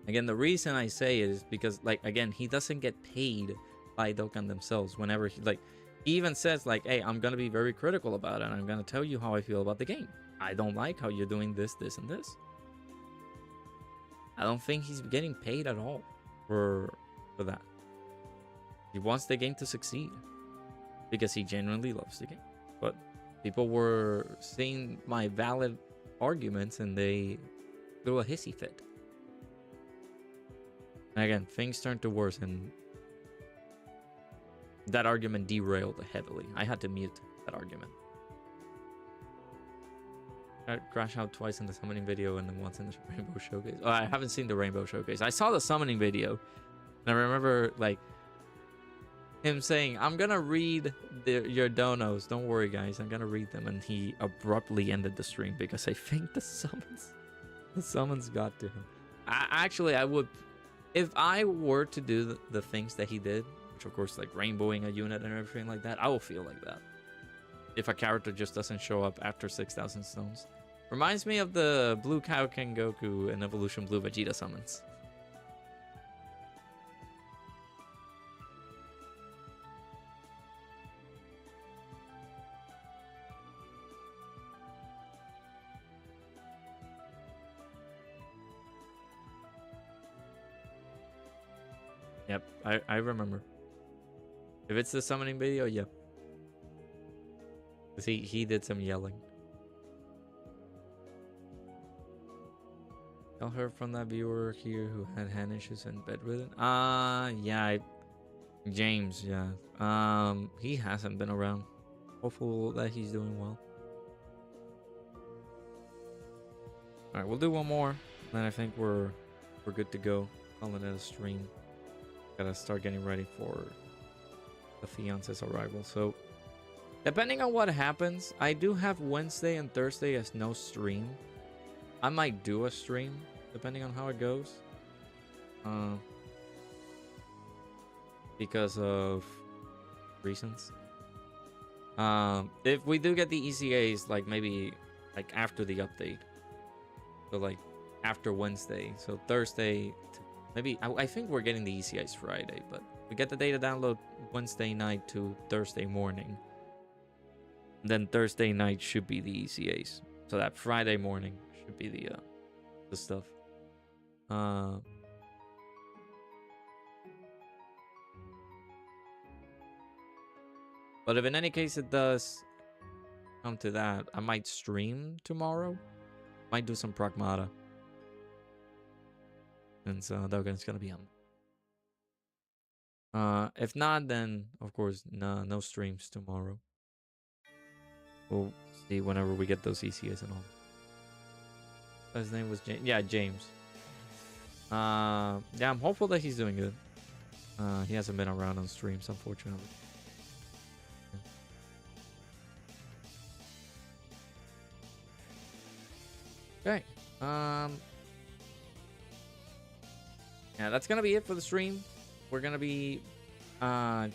Again, the reason I say it is because, like, again, he doesn't get paid by Dokkan themselves. Whenever he even says like, "Hey, I'm gonna be very critical about it. And I'm gonna tell you how I feel about the game. I don't like how you're doing this, this, and this." I don't think he's getting paid at all for that. He wants the game to succeed because he genuinely loves the game. But people were seeing my valid arguments and they threw a hissy fit. And again, things turned to worse and that argument derailed heavily. I had to mute that argument. I crashed out twice in the summoning video and then once in the rainbow showcase. Oh, I haven't seen the rainbow showcase. I saw the summoning video and I remember like him saying, "I'm gonna read your donos. Don't worry, guys. I'm gonna read them." And he abruptly ended the stream because I think the summons got to him. I would, if I were to do the things that he did, which of course like rainbowing a unit and everything like that, I will feel like that. If a character just doesn't show up after 6,000 stones. Reminds me of the Blue Kaioken Goku and Evolution Blue Vegeta summons. Yep, I remember. If it's the summoning video, yep. Cause he did some yelling. I heard from that viewer here who had hand issues and bedridden. Yeah, James, yeah. He hasn't been around. Hopeful that he's doing well. All right, we'll do one more, then I think we're good to go. Calling it a stream. Gotta start getting ready for the fiance's arrival. So, depending on what happens, I do have Wednesday and Thursday as no stream. I might do a stream depending on how it goes. Because of reasons. If we do get the ECAs, like maybe like after the update. So like after Wednesday. So Thursday, maybe I think we're getting the ECAs Friday, but we get the data download Wednesday night to Thursday morning. Then Thursday night should be the ECAs. So that Friday morning should be the stuff. But if in any case it does come to that, I might stream tomorrow. Might do some Pragmata. And so Dokkan's gonna be on. If not, then of course no streams tomorrow. We'll see whenever we get those ECAs and all. His name was James. Yeah, James. Yeah, I'm hopeful that he's doing good. He hasn't been around on streams, unfortunately. Okay. Yeah, that's gonna be it for the stream. We're gonna be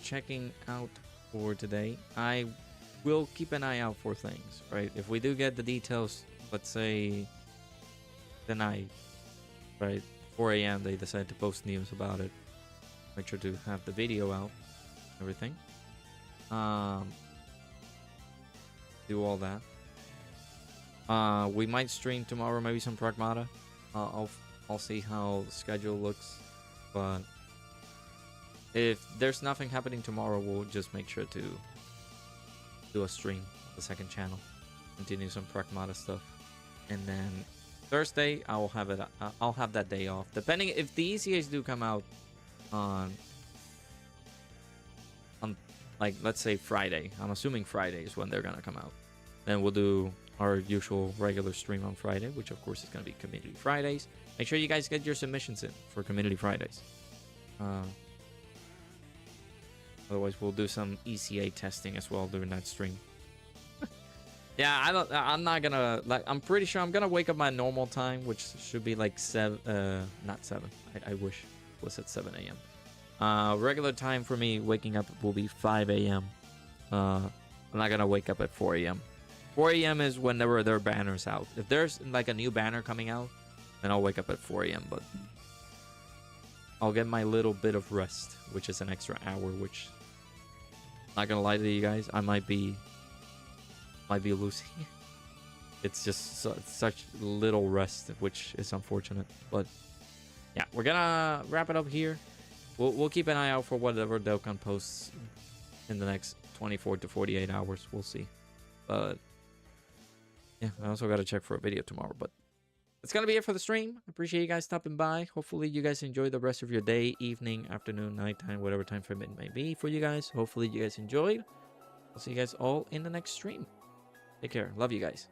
checking out for today. I will keep an eye out for things, right? If we do get the details, let's say tonight, right, 4 a.m. they decide to post news about it. Make sure to have the video out, everything. Do all that. We might stream tomorrow, maybe some Pragmata. I'll see how the schedule looks, but if there's nothing happening tomorrow, we'll just make sure to do a stream, the second channel, continue some Pragmata stuff, and then Thursday I'll have it. I'll have that day off, depending if the ECAs do come out on like let's say Friday. I'm assuming Friday is when they're gonna come out. Then we'll do our usual regular stream on Friday, which of course is gonna be Community Fridays. Make sure you guys get your submissions in for Community Fridays. Otherwise, we'll do some ECA testing as well during that stream. Yeah, I'm not gonna like. I'm pretty sure I'm gonna wake up my normal time, which should be like 7. Not 7. I wish. was at 7 a.m. Regular time for me waking up will be 5 a.m. I'm not gonna wake up at 4 a.m. 4 a.m. is whenever there are banners out. If there's like a new banner coming out, then I'll wake up at 4 a.m. But I'll get my little bit of rest, which is an extra hour, which, not gonna lie to you guys, I might be losing. It's just such little rest, which is unfortunate. But yeah, we're gonna wrap it up here. We'll keep an eye out for whatever Dokkan posts in the next 24 to 48 hours. We'll see. But yeah, I also gotta check for a video tomorrow. But that's gonna be it for the stream. Appreciate you guys stopping by. Hopefully you guys enjoy the rest of your day, evening, afternoon, nighttime, whatever time frame it may be for you guys. Hopefully you guys enjoyed. I'll see you guys all in the next stream. Take care. Love you guys.